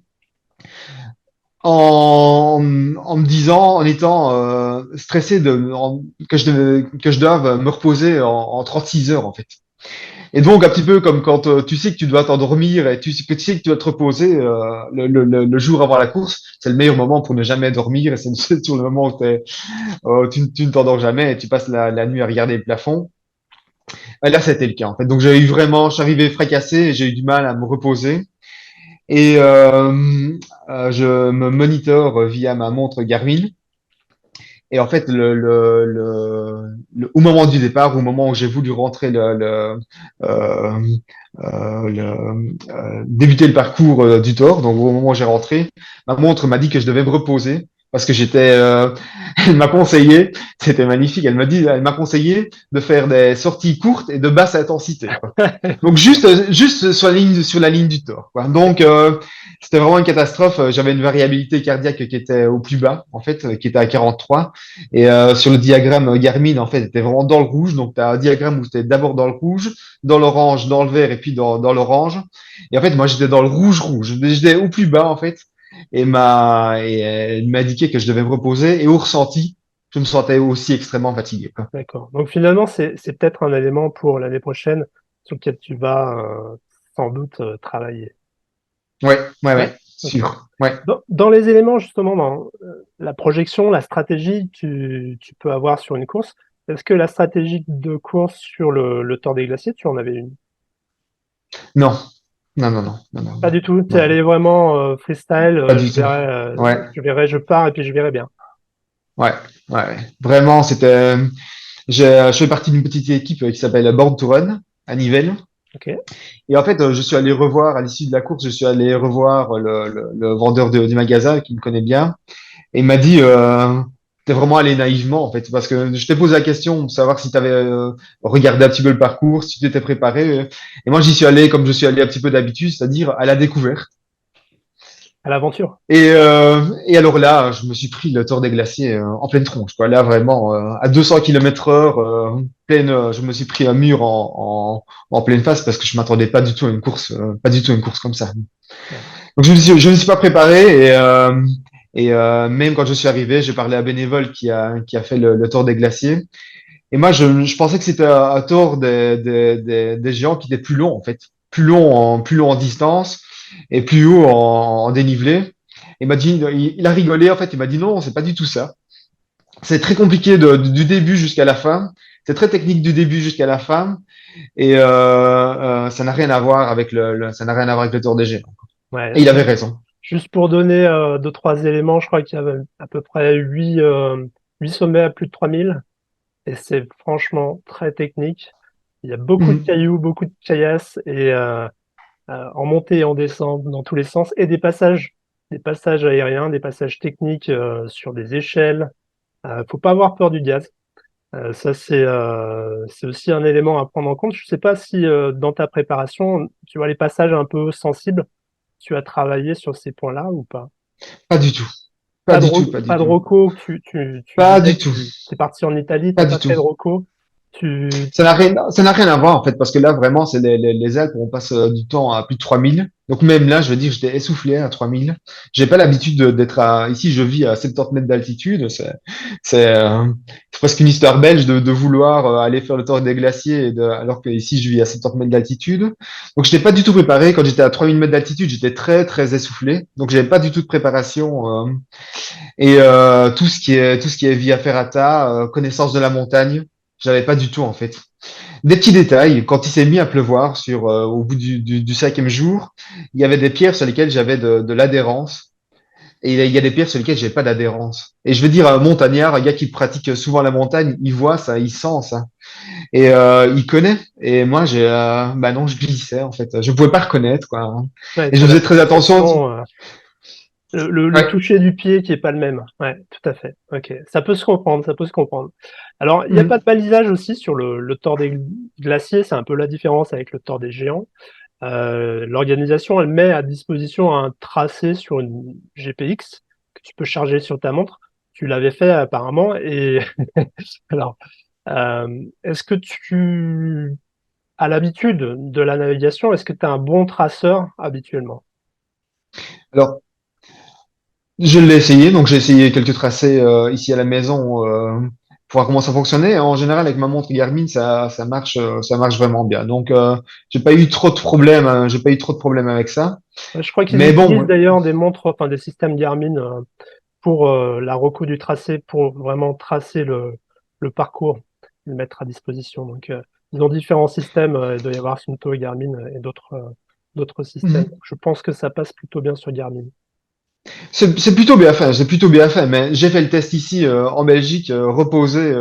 S3: en me disant, en étant stressé que je doive me reposer en 36 heures, en fait. Et donc, un petit peu comme quand tu sais que tu dois t'endormir et que tu sais que tu dois te reposer le jour avant la course, c'est le meilleur moment pour ne jamais dormir et c'est sur le moment où tu ne t'endors jamais et tu passes la nuit à regarder le plafond. Et là, c'était le cas, en fait. Donc, je suis arrivé fracassé et j'ai eu du mal à me reposer. Et je me monitore via ma montre Garmin. Et en fait, au moment du départ, au moment où j'ai voulu rentrer euh, débuter le parcours du Tor, donc au moment où j'ai rentré, ma montre m'a dit que je devais me reposer parce que elle m'a conseillé, c'était magnifique, elle m'a conseillé de faire des sorties courtes et de basse intensité, quoi. Donc juste sur la ligne du tort, quoi. Donc c'était vraiment une catastrophe. J'avais une variabilité cardiaque qui était au plus bas, en fait, qui était à 43. Et sur le diagramme Garmin, en fait, était vraiment dans le rouge. Donc tu as un diagramme où c'était d'abord dans le rouge, dans l'orange, dans le vert et puis dans l'orange. Et en fait, moi j'étais dans le rouge rouge. J'étais au plus bas, en fait. Elle m'a indiqué que je devais me reposer. Et au ressenti, je me sentais aussi extrêmement fatigué, quoi.
S4: D'accord. Donc finalement, c'est peut-être un élément pour l'année prochaine sur lequel tu vas sans doute travailler.
S3: Ouais, ouais,
S4: Ouais.
S3: ouais,
S4: Ok.
S3: sûr. Ouais.
S4: Dans les éléments, justement, dans la projection, la stratégie que tu peux avoir sur une course, est-ce que la stratégie de course sur le Tour des Glaciers, tu en avais une?
S3: Non, non, non, non, non, non,
S4: Pas
S3: non,
S4: du tout. T'es
S3: non,
S4: allé vraiment freestyle.
S3: pas du tout. Ouais,
S4: Je pars et puis je verrai bien.
S3: ouais, ouais, ouais. Vraiment, je fais partie d'une petite équipe qui s'appelle Born to Run à Nivelles.
S4: Ok.
S3: Et en fait, je suis allé revoir, à l'issue de la course, je suis allé revoir le vendeur du magasin qui me connaît bien. Et il m'a dit, t'es vraiment allé naïvement, en fait, parce que je t'ai posé la question de savoir si tu avais regardé un petit peu le parcours, si tu t'étais préparé. Et moi, j'y suis allé comme je suis allé un petit peu d'habitude, c'est-à-dire à la découverte.
S4: À l'aventure.
S3: Et alors là, je me suis pris le Tour des Glaciers en pleine tronche, quoi. Là, vraiment, à 200 km heure, je me suis pris un mur en pleine face parce que je m'attendais pas du tout à une course, pas du tout à une course comme ça.
S4: Ouais.
S3: Donc je me suis pas préparé et même quand je suis arrivé, j'ai parlé à un bénévole qui a fait le Tour des Glaciers. Et moi, je pensais que c'était un tour des géants qui était plus long, en fait. Plus long en distance et plus haut en dénivelé. Il m'a dit, il a rigolé, en fait. Il m'a dit non, c'est pas du tout ça. C'est très compliqué du début jusqu'à la fin. C'est très technique du début jusqu'à la fin. Et ça n'a rien à voir avec ça n'a rien à voir avec le tour des géants.
S4: Ouais.
S3: Et il avait raison.
S4: Juste pour donner deux, trois éléments, je crois qu'il y avait à peu près huit sommets à plus de 3000. Et c'est franchement très technique. Il y a beaucoup de
S3: Mhm.
S4: cailloux, beaucoup de caillasses et en montée et en descente dans tous les sens et des passages aériens, des passages techniques sur des échelles. Faut pas avoir peur du gaz. Ça c'est aussi un élément à prendre en compte. Je sais pas si dans ta préparation, tu vois les passages un peu sensibles, tu as travaillé sur ces points-là ou pas?
S3: Pas du tout. Pas du tout. Pas du
S4: Pas de
S3: tout.
S4: roco. Tu
S3: Pas
S4: disais
S3: du
S4: que
S3: tout.
S4: tu es parti en Italie,
S3: Pas
S4: t'as
S3: du
S4: pas
S3: tout.
S4: fait de roco. Tu
S3: Ça n'a rien à voir en fait, parce que là vraiment, c'est les Alpes où on passe du temps à plus de 3000. Donc même là, je veux dire, j'étais essoufflé à 3000. J'ai pas l'habitude d'être ici, je vis à 70 mètres d'altitude. C'est presque une histoire belge de vouloir aller faire le tour des glaciers, alors que ici, je vis à 70 mètres d'altitude. Donc je n'étais pas du tout préparé. Quand j'étais à 3000 mètres d'altitude, j'étais très, très essoufflé. Donc j'avais pas du tout de préparation. Tout ce qui est via ferrata, connaissance de la montagne, j'avais pas du tout en fait. Des petits détails, quand il s'est mis à pleuvoir au bout du cinquième jour, il y avait des pierres sur lesquelles j'avais de l'adhérence et il y a des pierres sur lesquelles j'avais pas d'adhérence. Et je veux dire, un montagnard, un gars qui pratique souvent la montagne, il voit ça, il sent ça et il connaît. Et moi, bah non, je glissais en fait, je pouvais pas reconnaître quoi.
S4: ouais,
S3: Et je
S4: t'as la
S3: faisais très attention.
S4: sensation, le
S3: Ouais.
S4: toucher du pied qui est pas le même. Ouais, tout à fait. Ok, ça peut se comprendre, ça peut se comprendre. Alors, il n'y a pas
S3: Mhm.
S4: de balisage aussi sur le Tour des glaciers, c'est un peu la différence avec le Tour des géants. L'organisation, elle met à disposition un tracé sur une GPX que tu peux charger sur ta montre. Tu l'avais fait apparemment et alors Est-ce que tu as l'habitude de la navigation? Est-ce que tu es un bon traceur habituellement?
S3: Alors, je l'ai essayé, donc j'ai essayé quelques tracés ici à la maison pour voir comment ça fonctionnait. En général, avec ma montre Garmin, ça marche vraiment bien. Donc, j'ai pas eu trop de problèmes, hein, j'ai pas eu trop de problèmes avec ça.
S4: Je crois qu'ils
S3: Mais
S4: utilisent
S3: bon,
S4: d'ailleurs des montres, enfin des systèmes Garmin pour la reco du tracé, pour vraiment tracer le parcours, le mettre à disposition. Donc, ils ont différents systèmes. Il doit y avoir Sunto et Garmin et d'autres systèmes.
S3: mhm.
S4: Je pense que ça passe plutôt bien sur Garmin.
S3: C'est plutôt bien fait, c'est plutôt bien fait. Mais j'ai fait le test ici en Belgique, reposé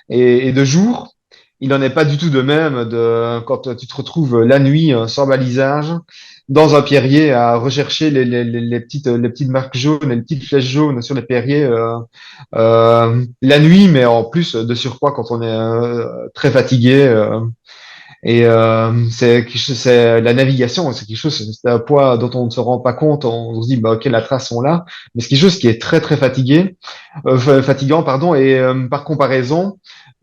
S3: et de jour. Il n'en est pas du tout de même de quand tu te retrouves la nuit sans balisage dans un pierrier à rechercher les petites marques jaunes et les petites flèches jaunes sur les pierriers la nuit, mais en plus de surcroît quand on est très fatigué. C'est la navigation, c'est quelque chose, c'est un poids dont on ne se rend pas compte. On se dit, bah, ok, la trace sont là, mais c'est quelque chose qui est très très fatigant, pardon. Et par comparaison,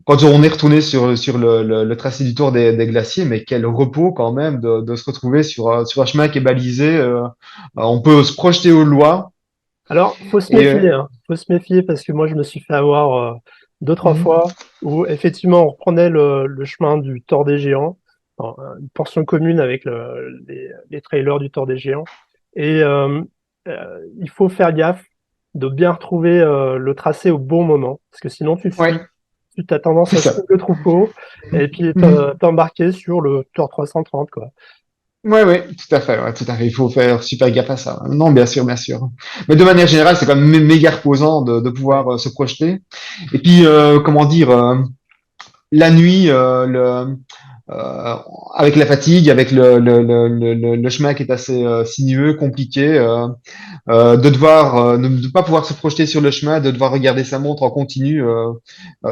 S3: quand on est retourné sur le tracé du Tour des Glaciers, mais quel repos quand même de se retrouver sur un chemin qui est balisé. On peut se projeter au loin.
S4: Alors, faut se
S3: Et
S4: méfier, hein. Faut se méfier parce que moi, je me suis fait avoir deux, trois
S3: mhm.
S4: fois où effectivement, on reprenait le chemin du Tour des Géants, une portion commune avec les trailers du Tour des Géants. Et il faut faire gaffe de bien retrouver le tracé au bon moment parce que sinon, tu
S3: Ouais,
S4: fuis. Tu as tendance
S3: c'est
S4: à
S3: ça.
S4: suivre le troupeau et puis
S3: Mhm.
S4: t'embarquer sur le Tour 330, quoi.
S3: Ouais, ouais, tout à fait, ouais, tout à fait. Il faut faire super gaffe à ça. Non, bien sûr, bien sûr. Mais de manière générale, c'est quand même méga reposant de
S4: Ouais.
S3: pouvoir se projeter. Et puis, comment dire, la nuit, euh, avec la fatigue, avec le chemin qui est assez sinueux, compliqué, de devoir ne pas pouvoir se projeter sur le chemin, de devoir regarder sa montre en continu,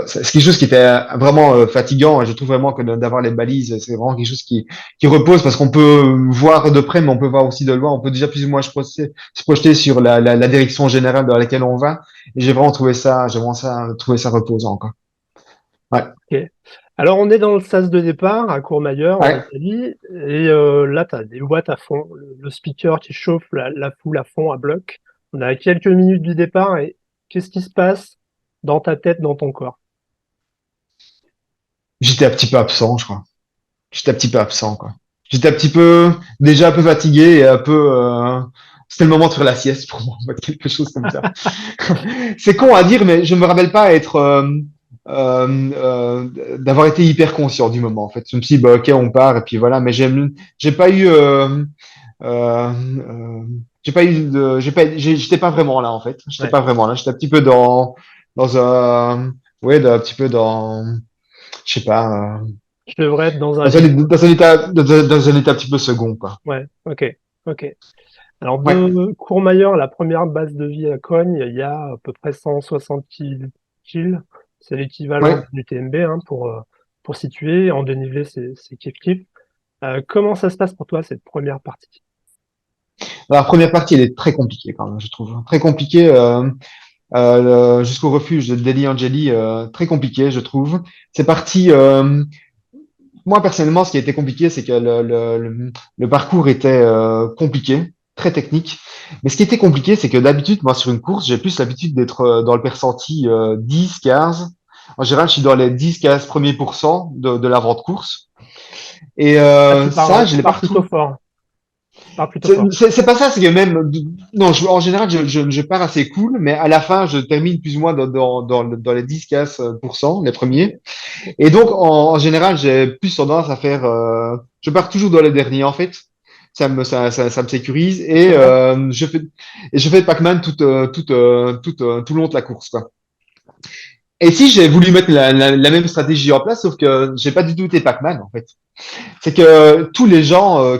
S3: c'est quelque chose qui était vraiment fatigant. Et je trouve vraiment que d'avoir les balises, c'est vraiment quelque chose qui repose parce qu'on peut voir de près, mais on peut voir aussi de loin. On peut déjà plus ou moins se projeter sur la direction générale dans laquelle on va. Et j'ai vraiment trouvé ça reposant, quoi. Ouais,
S4: Ok. Alors, on est dans le sas de départ à Courmayeur, en
S3: ouais.
S4: Italie, et là, tu as des watts à fond, le speaker qui chauffe la foule à fond, à bloc. On est à quelques minutes du départ, et qu'est-ce qui se passe dans ta tête, dans ton corps?
S3: J'étais un petit peu absent, je crois. J'étais un petit peu absent, quoi. J'étais un petit peu, déjà un peu fatigué et un peu, c'était le moment de faire la sieste pour moi, en fait, quelque chose comme ça. C'est con à dire, mais je me rappelle pas être, d'avoir été hyper conscient du moment, en fait. Je me suis dit, bah, ok, on part, et puis voilà, mais j'ai pas eu, j'étais pas vraiment là, en fait. J'étais
S4: Ouais.
S3: pas vraiment là. J'étais un petit peu dans ouais, un petit peu dans, je sais pas,
S4: Je devrais être dans un lit.
S3: dans un état un petit peu second, quoi.
S4: Ouais, ok, ok. Alors,
S3: Ouais,
S4: de Courmayeur, la première base de vie à Cogne, il y a à peu près 160 kills. C'est l'équivalent
S3: ouais.
S4: d'un UTMB, hein, pour situer. En dénivelé, c'est kiff-kiff. Comment ça se passe pour toi, cette première partie?
S3: La première partie, elle est très compliquée quand même, je trouve. Très compliquée jusqu'au refuge de Deli Angeli, très compliqué, je trouve. C'est parti. Moi personnellement, ce qui a été compliqué, c'est que le parcours était compliqué, très technique. Mais ce qui était compliqué, c'est que d'habitude, moi sur une course, j'ai plus l'habitude d'être dans le percenti 10, 15. En général, je suis dans les 10, 15 premiers pourcents de l'avant de course. Et
S4: Ah,
S3: ça, je
S4: tu
S3: l'ai pas
S4: pars plutôt
S3: retrouvé.
S4: fort. Tu pars plutôt fort.
S3: C'est pas ça, c'est que même, non, en général, je pars assez cool, mais à la fin, je termine plus ou moins dans les 10-15%, les premiers. Et donc, en général, j'ai plus tendance à faire, je pars toujours dans les derniers, en fait. Ça me sécurise et,
S4: C'est vrai?
S3: je fais Pac-Man tout le long de la course, quoi. Et si j'ai voulu mettre la même stratégie en place, sauf que j'ai pas du tout été Pac-Man, en fait. C'est que tous les gens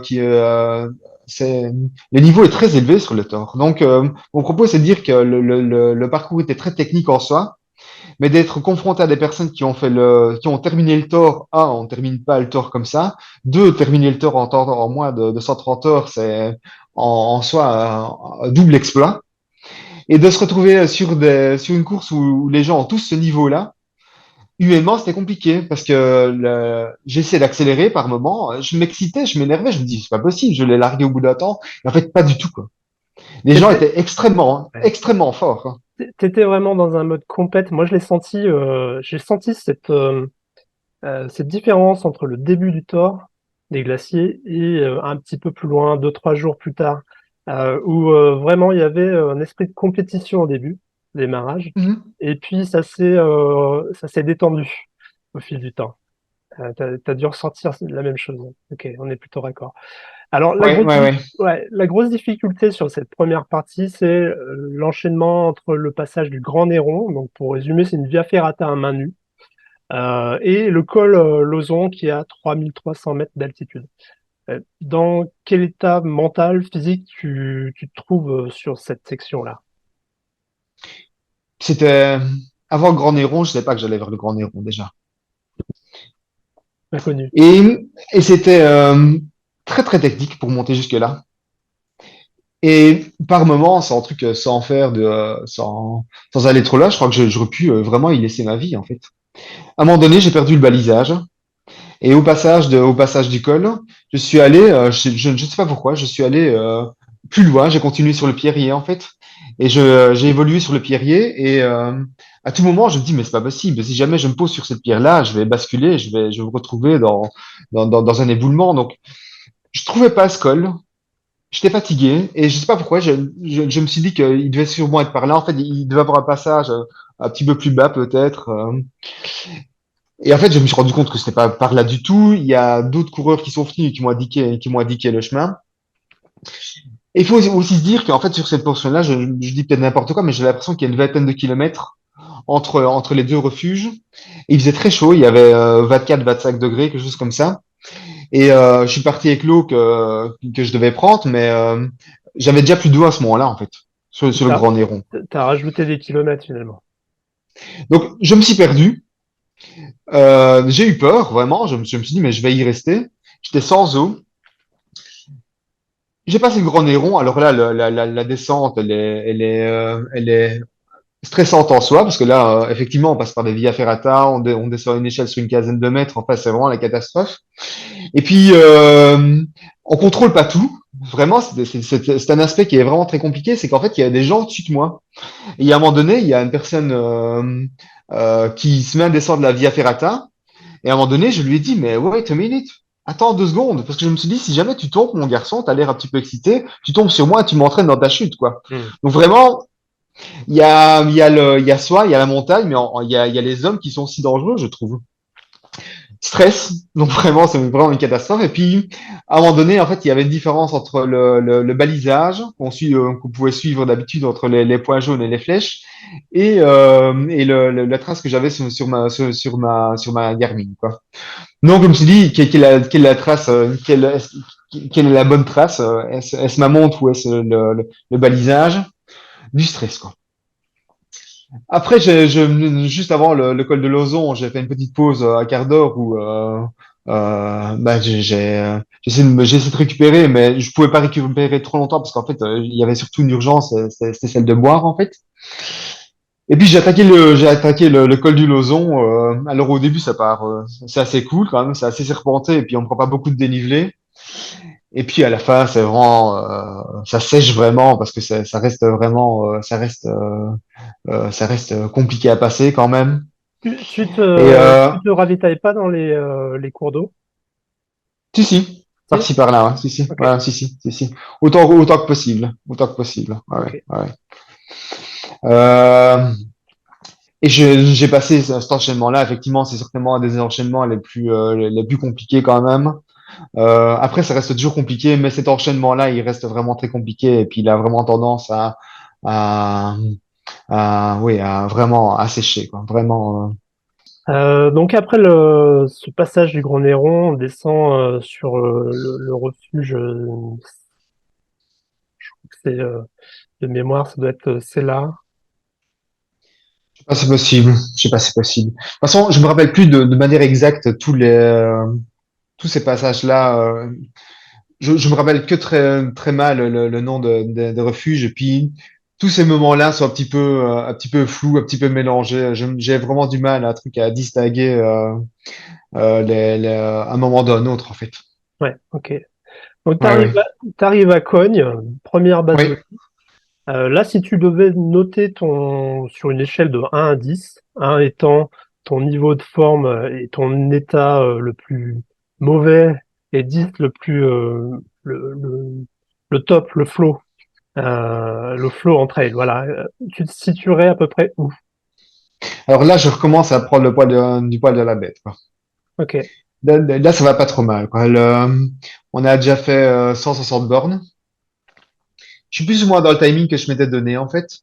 S3: c'est le niveau est très élevé sur le Tor. Donc mon propos c'est de dire que le parcours était très technique en soi, mais d'être confronté à des personnes qui ont terminé le Tor, un, on termine pas le Tor comme ça, deux, terminer le Tor en moins de 130 heures, c'est en soi un double exploit. Et de se retrouver sur une course où les gens ont tous ce niveau-là, humainement, c'était compliqué parce que j'essayais d'accélérer par moment. Je m'excitais, je m'énervais, je me dis, c'est pas possible, je l'ai largué au bout d'un temps. Et en fait, pas du tout, quoi. Les gens
S4: T'étais
S3: étaient extrêmement,
S4: ouais.
S3: extrêmement forts, hein.
S4: T'étais vraiment dans un mode compète. Moi, je l'ai senti, j'ai senti cette différence entre le début du Thor des glaciers et un petit peu plus loin, 2, 3 jours plus tard, où vraiment il y avait un esprit de compétition au début, au démarrage,
S3: Mhm.
S4: et puis ça s'est détendu au fil du temps. T'as dû ressentir la même chose. Ok, on est plutôt raccord. Alors
S3: Ouais, ouais, ouais.
S4: ouais, la grosse difficulté sur cette première partie, c'est l'enchaînement entre le passage du Grand Néron. Donc pour résumer, c'est une via ferrata à main nue et le col Lozon qui est à 3 300 mètres d'altitude. Dans quel état mental, physique tu te trouves sur cette section-là?
S3: C'était avant le Grand Néron, je savais pas que j'allais vers le Grand Néron déjà.
S4: Inconnu.
S3: Et c'était très très technique pour monter jusque-là. Et par moments, sans truc, sans faire de, sans aller trop là, je crois que j'aurais pu vraiment y laisser ma vie en fait. À un moment donné, j'ai perdu le balisage et au passage du col, je suis allé, je sais pas pourquoi, je suis allé plus loin. J'ai continué sur le pierrier en fait, et j'ai évolué sur le pierrier et à tout moment, je me dis mais c'est pas possible. Si jamais je me pose sur cette pierre-là, je vais basculer, je vais me retrouver dans un éboulement. Donc je trouvais pas ce col. J'étais fatigué et je sais pas pourquoi, je me suis dit qu'il devait sûrement être par là. En fait, il devait avoir un passage un petit peu plus bas peut-être. Et en fait, je me suis rendu compte que c'était pas par là du tout. Il y a d'autres coureurs qui sont venus et qui m'ont indiqué le chemin. Et il faut aussi se dire qu'en fait, sur cette portion-là, je dis peut-être n'importe quoi, mais j'ai l'impression qu'il y a une vingtaine de kilomètres entre les deux refuges. Et il faisait très chaud, il y avait 24-25 degrés, quelque chose comme ça. Et je suis parti avec l'eau que je devais prendre, mais j'avais déjà plus d'eau à ce moment-là, en fait, sur le
S4: T'as,
S3: Grand Néron.
S4: t'as rajouté des kilomètres finalement.
S3: Donc, je me suis perdu. J'ai eu peur, vraiment. Je me suis dit, mais je vais y rester. J'étais sans eau. J'ai passé le Grand Néron. Alors là, la descente, elle est stressante en soi, parce que là, effectivement, on passe par des via ferrata, on descend une échelle sur une quinzaine de mètres. Enfin, c'est vraiment la catastrophe. Et puis, on contrôle pas tout. Vraiment, c'est un aspect qui est vraiment très compliqué. C'est qu'en fait, il y a des gens au-dessus de moi. Et à un moment donné, il y a une personne qui se met à descendre la via ferrata. Et à un moment donné, je lui ai dit, mais wait a minute. Attends 2 secondes, parce que je me suis dit, si jamais tu tombes, mon garçon, t'as l'air un petit peu excité, tu tombes sur moi et tu m'entraînes dans ta chute, quoi.
S4: Hmm.
S3: Donc vraiment, il y a soi, il y a la montagne, mais il y a les hommes qui sont aussi dangereux, je trouve. Stress, donc vraiment, c'est vraiment une catastrophe. Et puis, à un moment donné, en fait, il y avait une différence entre le balisage qu'on pouvait suivre d'habitude entre les points jaunes et les flèches, et la trace que j'avais sur ma Garmin, quoi. Donc, je me suis dit, quelle est la trace, quelle est la bonne trace? Est-ce ma montre ou est-ce le balisage? Du stress, quoi. Après, juste avant le col de Lozon, j'ai fait une petite pause à quart d'heure où bah, j'ai essayé de récupérer, mais je pouvais pas récupérer trop longtemps parce qu'en fait, il y avait surtout une urgence, c'était celle de boire en fait. Et puis j'ai attaqué le col du Lozon. Alors au début, ça part, c'est assez cool quand même, c'est assez serpenté et puis on prend pas beaucoup de dénivelé. Et puis à la fin, c'est vraiment, ça sèche vraiment parce que ça reste vraiment, ça reste compliqué à passer quand même. Et
S4: Tu te ravitailles pas dans les cours d'eau?
S3: si, si,
S4: Si?
S3: par-ci par-là, ouais, si, si,
S4: Ok,
S3: ouais, si, si, si, si. Autant que possible. Ouais,
S4: ok.
S3: ouais. Ouais. Et j'ai passé cet enchaînement-là. Effectivement, c'est certainement un des enchaînements les plus compliqués quand même. Après, ça reste toujours compliqué, mais cet enchaînement-là, il reste vraiment très compliqué. Et puis, il a vraiment tendance à, oui, à vraiment assécher, quoi. Vraiment.
S4: Donc après ce passage du Grand Néron, on descend sur le refuge, c'est de mémoire, ça doit être Sella.
S3: Je sais pas, c'est possible. Je sais pas, c'est possible. De toute façon, je me rappelle plus de manière exacte tous ces passages-là. Je me rappelle que très, très mal le nom de refuge. Et puis, tous ces moments-là sont un petit peu flous, un petit peu mélangés. J'ai vraiment du mal à distinguer un moment d'un autre, en fait.
S4: Ouais, ok. Donc
S3: Ouais, ouais.
S4: t'arrives à Cogne, première base de.
S3: Oui.
S4: Là, si tu devais noter ton sur une échelle de 1 à 10, 1 étant ton niveau de forme et ton état le plus mauvais, et 10 le plus le top, le flow en trail, voilà. Tu te situerais à peu près où?
S3: Alors là, je recommence à prendre du poil de la bête, quoi.
S4: Ok,
S3: Là, ça va pas trop mal, quoi. On a déjà fait 160 bornes. Je suis plus ou moins dans le timing que je m'étais donné, en fait.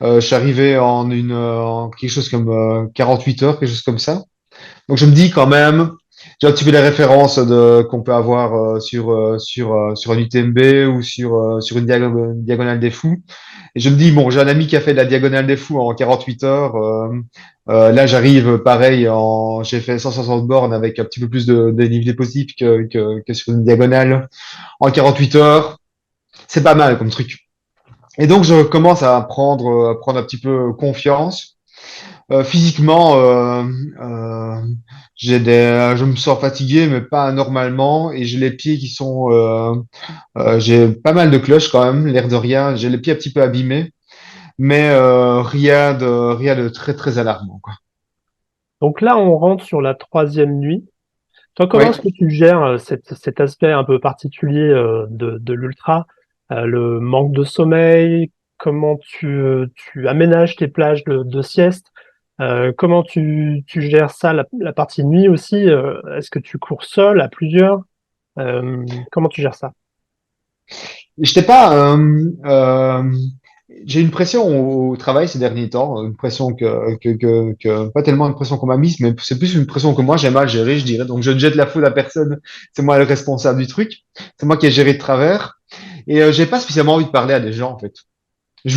S3: Je suis arrivé en quelque chose comme 48 heures, quelque chose comme ça. Donc je me dis quand même, j'ai un petit peu les références qu'on peut avoir sur un UTMB ou sur une diagonale des fous. Et je me dis, bon, j'ai un ami qui a fait de la diagonale des fous en 48 heures. Là, j'arrive pareil, j'ai fait 160 bornes avec un petit peu plus de dénivelé positif que sur une diagonale en 48 heures. C'est pas mal comme truc. Et donc, je commence à prendre un petit peu confiance. Physiquement, je me sens fatigué, mais pas anormalement, et j'ai les pieds j'ai pas mal de cloches quand même, l'air de rien. J'ai les pieds un petit peu abîmés, mais rien de très très alarmant, quoi.
S4: donc là, on rentre sur la troisième nuit. Toi,
S3: Oui.
S4: comment est-ce que tu gères cet aspect un peu particulier de l'ultra, le manque de sommeil, comment tu aménages tes plages de sieste, comment tu gères ça, la partie nuit aussi, est-ce que tu cours seul, à plusieurs, comment tu gères ça?
S3: J'étais pas. J'ai une pression au travail ces derniers temps, une pression pas tellement une pression qu'on m'a mise, mais c'est plus une pression que moi j'ai mal gérée, je dirais. Donc je ne jette la faute à personne, c'est moi le responsable du truc, c'est moi qui ai géré de travers, et j'ai pas spécialement envie de parler à des gens en fait.
S4: Ok.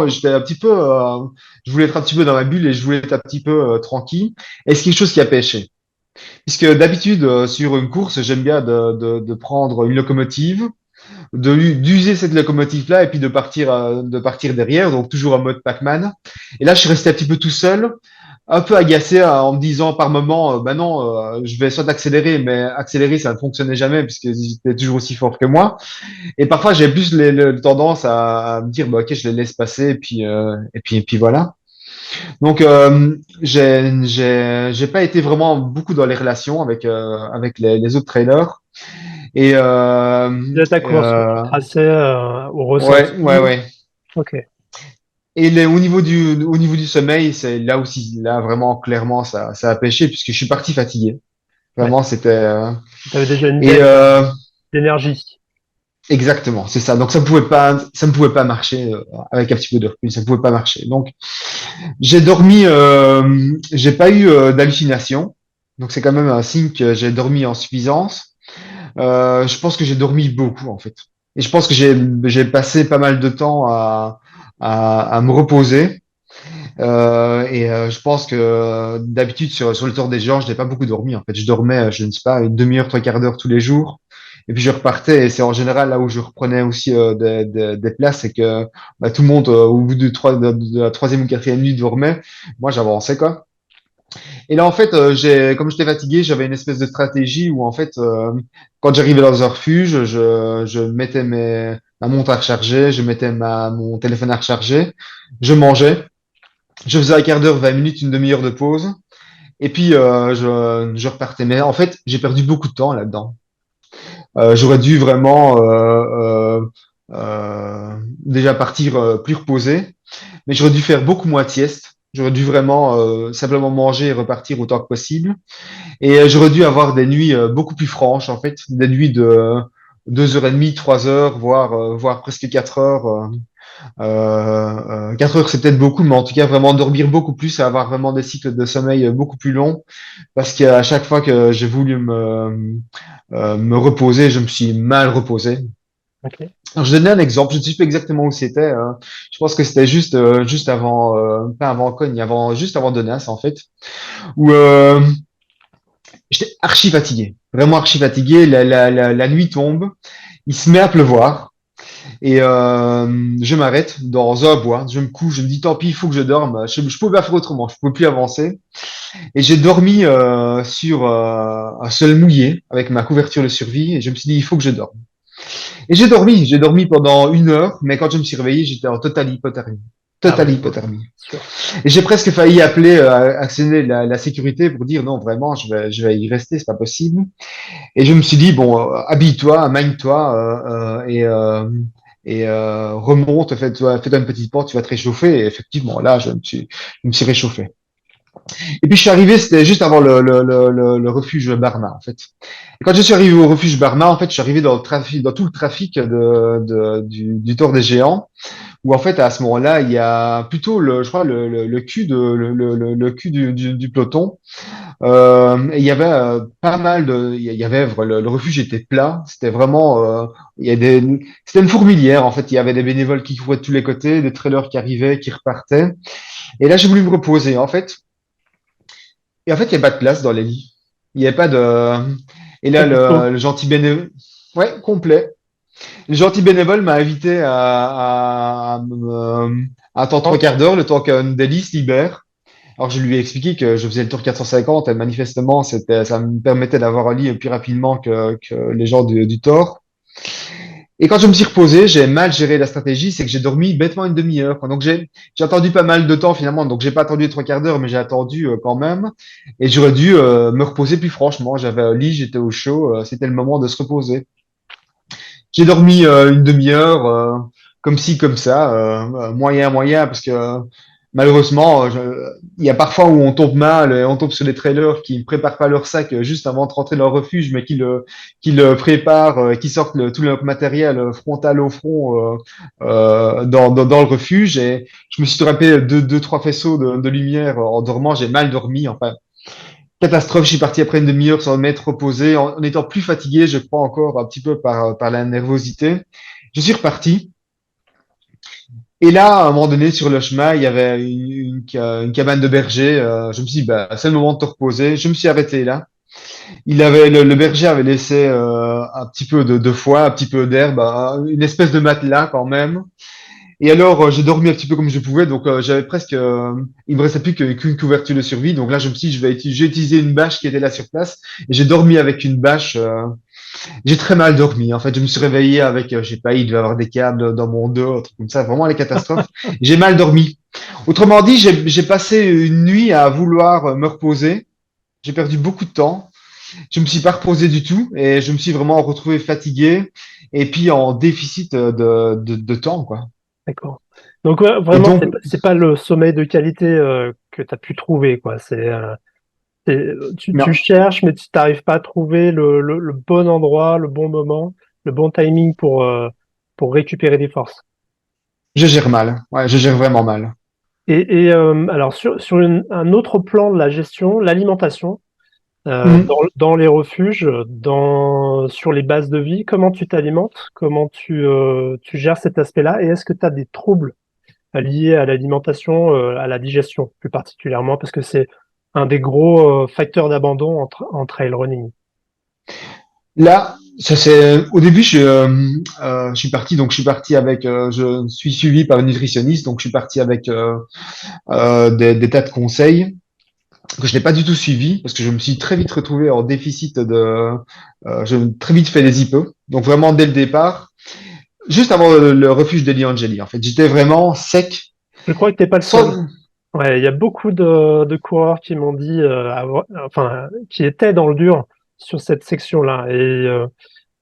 S3: J'étais un petit peu, je voulais être un petit peu dans ma bulle et je voulais être un petit peu tranquille. Et c'est quelque chose qui a pêché. Puisque d'habitude sur une course, j'aime bien de prendre une locomotive d'user cette locomotive-là et puis de partir derrière, donc toujours en mode Pac-Man. Et là, je suis resté un petit peu tout seul, un peu agacé en me disant par moment, bah non, je vais soit accélérer, mais accélérer, ça ne fonctionnait jamais puisqu'ils étaient toujours aussi forts que moi. Et parfois, j'ai plus tendance à me dire, bah, ok, je les laisse passer et puis voilà. Donc, j'ai pas été vraiment beaucoup dans les relations avec les autres trailers. Et
S4: De ta course, tu traçais au
S3: ouais,
S4: ressenti.
S3: ouais, ouais.
S4: Ok.
S3: Et au niveau du sommeil, c'est là aussi, là vraiment clairement ça a pêché puisque je suis parti fatigué.
S4: Ouais.
S3: Vraiment, c'était
S4: Tu avais déjà une
S3: et
S4: baisse d'énergie.
S3: exactement, c'est ça. Donc ça ne pouvait pas marcher avec un petit peu de recul, ça ne pouvait pas marcher. Donc j'ai pas eu d'hallucination. Donc c'est quand même un signe que j'ai dormi en suffisance. Je pense que j'ai dormi beaucoup en fait. Et je pense que j'ai passé pas mal de temps à me reposer. Je pense que d'habitude sur le tour des gens, je n'ai pas beaucoup dormi. En fait, je dormais, je ne sais pas, une demi-heure, trois quarts d'heure tous les jours. Et puis je repartais. Et c'est en général là où je reprenais aussi des places, c'est que bah, tout le monde au bout de la troisième ou quatrième nuit dormait. Moi, j'avançais quoi. Et là, en fait, comme j'étais fatigué, j'avais une espèce de stratégie où en fait, quand j'arrivais dans un refuge, je mettais ma montre à recharger, je mettais mon téléphone à recharger, je mangeais. Je faisais un quart d'heure, 20 minutes, une demi-heure de pause. Et puis, je repartais. Mais en fait, j'ai perdu beaucoup de temps là-dedans. J'aurais dû vraiment déjà partir plus reposé. Mais j'aurais dû faire beaucoup moins de sieste. J'aurais dû vraiment simplement manger et repartir autant que possible. Et j'aurais dû avoir des nuits beaucoup plus franches, en fait. Des nuits de 2 heures et demie, 3 heures, voire presque 4 heures. 4 heures, c'est peut-être beaucoup, mais en tout cas, vraiment dormir beaucoup plus et avoir vraiment des cycles de sommeil beaucoup plus longs. Parce qu'à chaque fois que j'ai voulu me reposer, je me suis mal reposé.
S4: Ok.
S3: Alors, je donnais un exemple, je ne sais plus exactement où c'était. Je pense que c'était juste avant, pas avant Cogne, juste avant Denasse, en fait, où j'étais archi fatigué, vraiment archi fatigué. La nuit tombe, il se met à pleuvoir. et je m'arrête dans un bois, je me couche, je me dis tant pis, il faut que je dorme, je pouvais pas faire autrement, je pouvais plus avancer. Et j'ai dormi sur un sol mouillé avec ma couverture de survie et je me suis dit il faut que je dorme. Et j'ai dormi pendant 1 heure, mais quand je me suis réveillé, j'étais en totale hypothermie.
S4: Ah
S3: Totale
S4: ouais,
S3: hypothermie.
S4: sûr.
S3: Et j'ai presque failli appeler, actionner la sécurité pour dire non, vraiment, je vais y rester, c'est pas possible. Et je me suis dit, bon, habille-toi, magne-toi remonte, fais-toi une petite porte, tu vas te réchauffer. Et effectivement, là, je me suis réchauffé. Et puis je suis arrivé, c'était juste avant le refuge Barma, en fait. Et quand je suis arrivé au refuge Barma, en fait, je suis arrivé dans le trafic, dans tout le trafic du Tour des Géants, où en fait, à ce moment-là, il y a plutôt je crois, le cul le cul du peloton. Et il y avait pas mal il y avait le refuge était plat. C'était vraiment, il y a c'était une fourmilière en fait. Il y avait des bénévoles qui couraient de tous les côtés, des trailers qui arrivaient, qui repartaient. Et là, j'ai voulu me reposer en fait. Et en fait, il n'y a pas de place dans les lits. Il n'y a pas de. Et là,
S4: Complètement.
S3: le gentil bénévole, ouais, complet. Le gentil bénévole m'a invité à attendre 3 quarts d'heure, le temps qu'un des lits se libère. Alors, je lui ai expliqué que je faisais le tour 450 et manifestement, ça me permettait d'avoir un lit plus rapidement que les gens du Thor. Et quand je me suis reposé, j'ai mal géré la stratégie, c'est que j'ai dormi bêtement une demi-heure, quoi. Donc, j'ai attendu pas mal de temps finalement. Donc, j'ai pas attendu les 3 quarts d'heure, mais j'ai attendu quand même. Et j'aurais dû me reposer plus franchement. J'avais un lit, j'étais au chaud, c'était le moment de se reposer. J'ai dormi une demi-heure, comme ci, comme ça, moyen, parce que malheureusement, il y a parfois où on tombe mal, et on tombe sur des trailers qui ne préparent pas leur sac juste avant de rentrer dans le refuge, mais qui le préparent, qui sortent tout leur matériel frontal au front dans le refuge. Et je me suis drapé trois faisceaux de lumière en dormant. J'ai mal dormi, enfin. Catastrophe, je suis parti après une demi-heure sans m'être reposé, en étant plus fatigué, je crois encore un petit peu par la nervosité. Je suis reparti. Et là, à un moment donné, sur le chemin, il y avait une cabane de berger. Je me suis dit, bah, c'est le moment de te reposer. Je me suis arrêté là. Le berger avait laissé un petit peu de foin, un petit peu d'herbe, une espèce de matelas quand même. Et alors, j'ai dormi un petit peu comme je pouvais, donc j'avais presque, il me restait plus qu'une couverture de survie. Donc là, je me suis dit, j'ai utilisé une bâche qui était là sur place, et j'ai dormi avec une bâche. J'ai très mal dormi. En fait, je me suis réveillé avec, je sais pas, il devait y avoir des câbles dans mon dos, un truc comme ça, vraiment les catastrophes. J'ai mal dormi. Autrement dit, j'ai passé une nuit à vouloir me reposer. J'ai perdu beaucoup de temps. Je me suis pas reposé du tout, et je me suis vraiment retrouvé fatigué, et puis en déficit de temps, quoi.
S4: D'accord. Donc ouais,
S3: Et
S4: vraiment,
S3: donc,
S4: c'est pas le sommeil de qualité que tu as pu trouver, quoi. Tu
S3: non,
S4: cherches, mais tu n'arrives pas à trouver le bon endroit, le bon moment, le bon timing pour récupérer des forces.
S3: je gère mal. Ouais, je gère vraiment mal.
S4: Alors sur un autre plan de la gestion, l'alimentation,
S3: Mhm.
S4: dans les refuges, sur les bases de vie, comment tu t'alimentes? Comment tu gères cet aspect-là? Et est-ce que tu as des troubles liés à l'alimentation, à la digestion plus particulièrement, parce que c'est un des gros facteurs d'abandon en trail running.
S3: Là, ça c'est au début, je suis parti, donc je suis parti avec, je suis suivi par une nutritionniste, donc je suis parti avec des tas de conseils que je n'ai pas du tout suivis parce que je me suis très vite retrouvé en déficit j'ai très vite fait des IPE, donc vraiment dès le départ, juste avant le refuge d'Eli Angeli, en fait, j'étais vraiment sec,
S4: Je crois que t'es pas le seul.
S3: sans,
S4: Ouais, il y a beaucoup de coureurs qui m'ont dit, enfin, qui étaient dans le dur sur cette section-là, et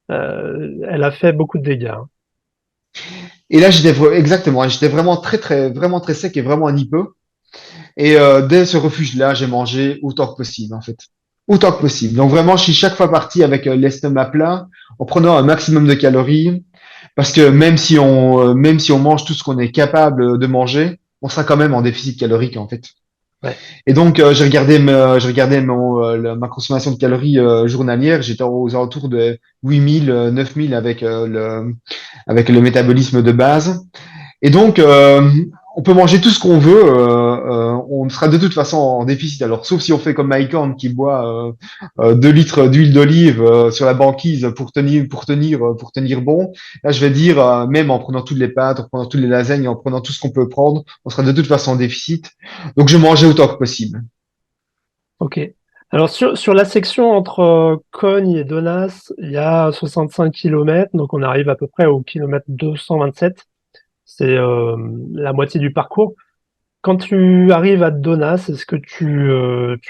S4: elle a fait beaucoup de dégâts, hein.
S3: et là exactement, j'étais vraiment très sec et vraiment un IPE. Et dès ce refuge-là, j'ai mangé autant que possible, en fait. Autant que possible. Donc vraiment, je suis chaque fois parti avec l'estomac plat, en prenant un maximum de calories, parce que même si on mange tout ce qu'on est capable de manger, on sera quand même en déficit calorique, en fait.
S4: Ouais.
S3: Et donc, ma consommation de calories journalière. J'étais aux alentours de 8000, 9000 avec le métabolisme de base. Et donc, on peut manger tout ce qu'on veut on sera de toute façon en déficit. Alors, sauf si on fait comme Mike Horn qui boit 2 litres d'huile d'olive sur la banquise pour tenir bon. Là, je vais dire, même en prenant toutes les pâtes, en prenant toutes les lasagnes, en prenant tout ce qu'on peut prendre, on sera de toute façon en déficit. Donc, je mangeais autant que possible.
S4: Ok. Alors sur la section entre Cogne et Donas, il y a 65 kilomètres, donc on arrive à peu près au kilomètre 227. C'est la moitié du parcours. Quand tu arrives à Donas, est-ce que tu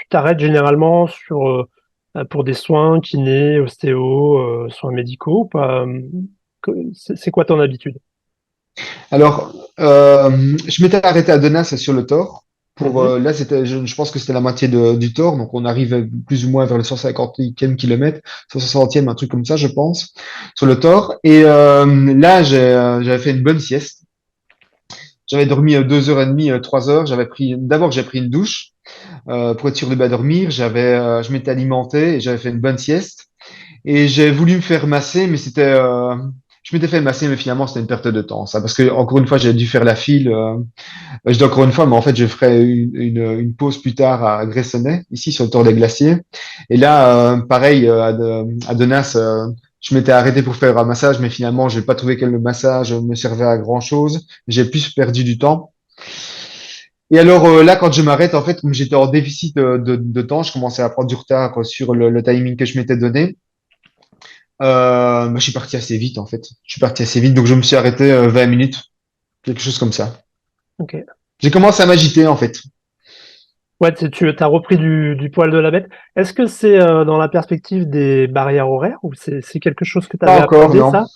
S4: t'arrêtes généralement pour des soins, kiné, ostéo, soins médicaux ou pas? C'est quoi ton habitude?
S3: Alors, je m'étais arrêté à Denain, sur le Thor.
S4: Mhm.
S3: Là, je pense que c'était la moitié du Thor, donc on arrive plus ou moins vers le 150e kilomètre, 160e, un truc comme ça, je pense, sur le Thor. Et là, j'avais fait une bonne sieste. J'avais dormi 2h30, 3 heures. D'abord, j'ai pris une douche pour être sûr de bien dormir. Je m'étais alimenté et j'avais fait une bonne sieste. Et j'ai voulu me faire masser, mais je m'étais fait masser, mais finalement, c'était une perte de temps, ça, parce que, encore une fois, j'ai dû faire la file, je dis encore une fois, mais en fait, je ferai une pause plus tard à Gressoney, ici, sur le Tour des Glaciers. Et là, pareil, à Denasse, je m'étais arrêté pour faire un massage, mais finalement, j'ai pas trouvé que le massage me servait à grand chose. J'ai plus perdu du temps. Et alors là, quand je m'arrête, en fait, comme j'étais en déficit de temps, je commençais à prendre du retard sur le timing que je m'étais donné. Je suis parti assez vite en fait. Je suis parti assez vite, donc je me suis arrêté 20 minutes, quelque chose comme ça.
S4: Ok.
S3: J'ai commencé à m'agiter en fait.
S4: Ouais, tu as repris du poil de la bête. Est-ce que c'est dans la perspective des barrières horaires ou c'est quelque chose que tu
S3: Pas
S4: avais
S3: encore,
S4: appréhendé,
S3: non.
S4: ça?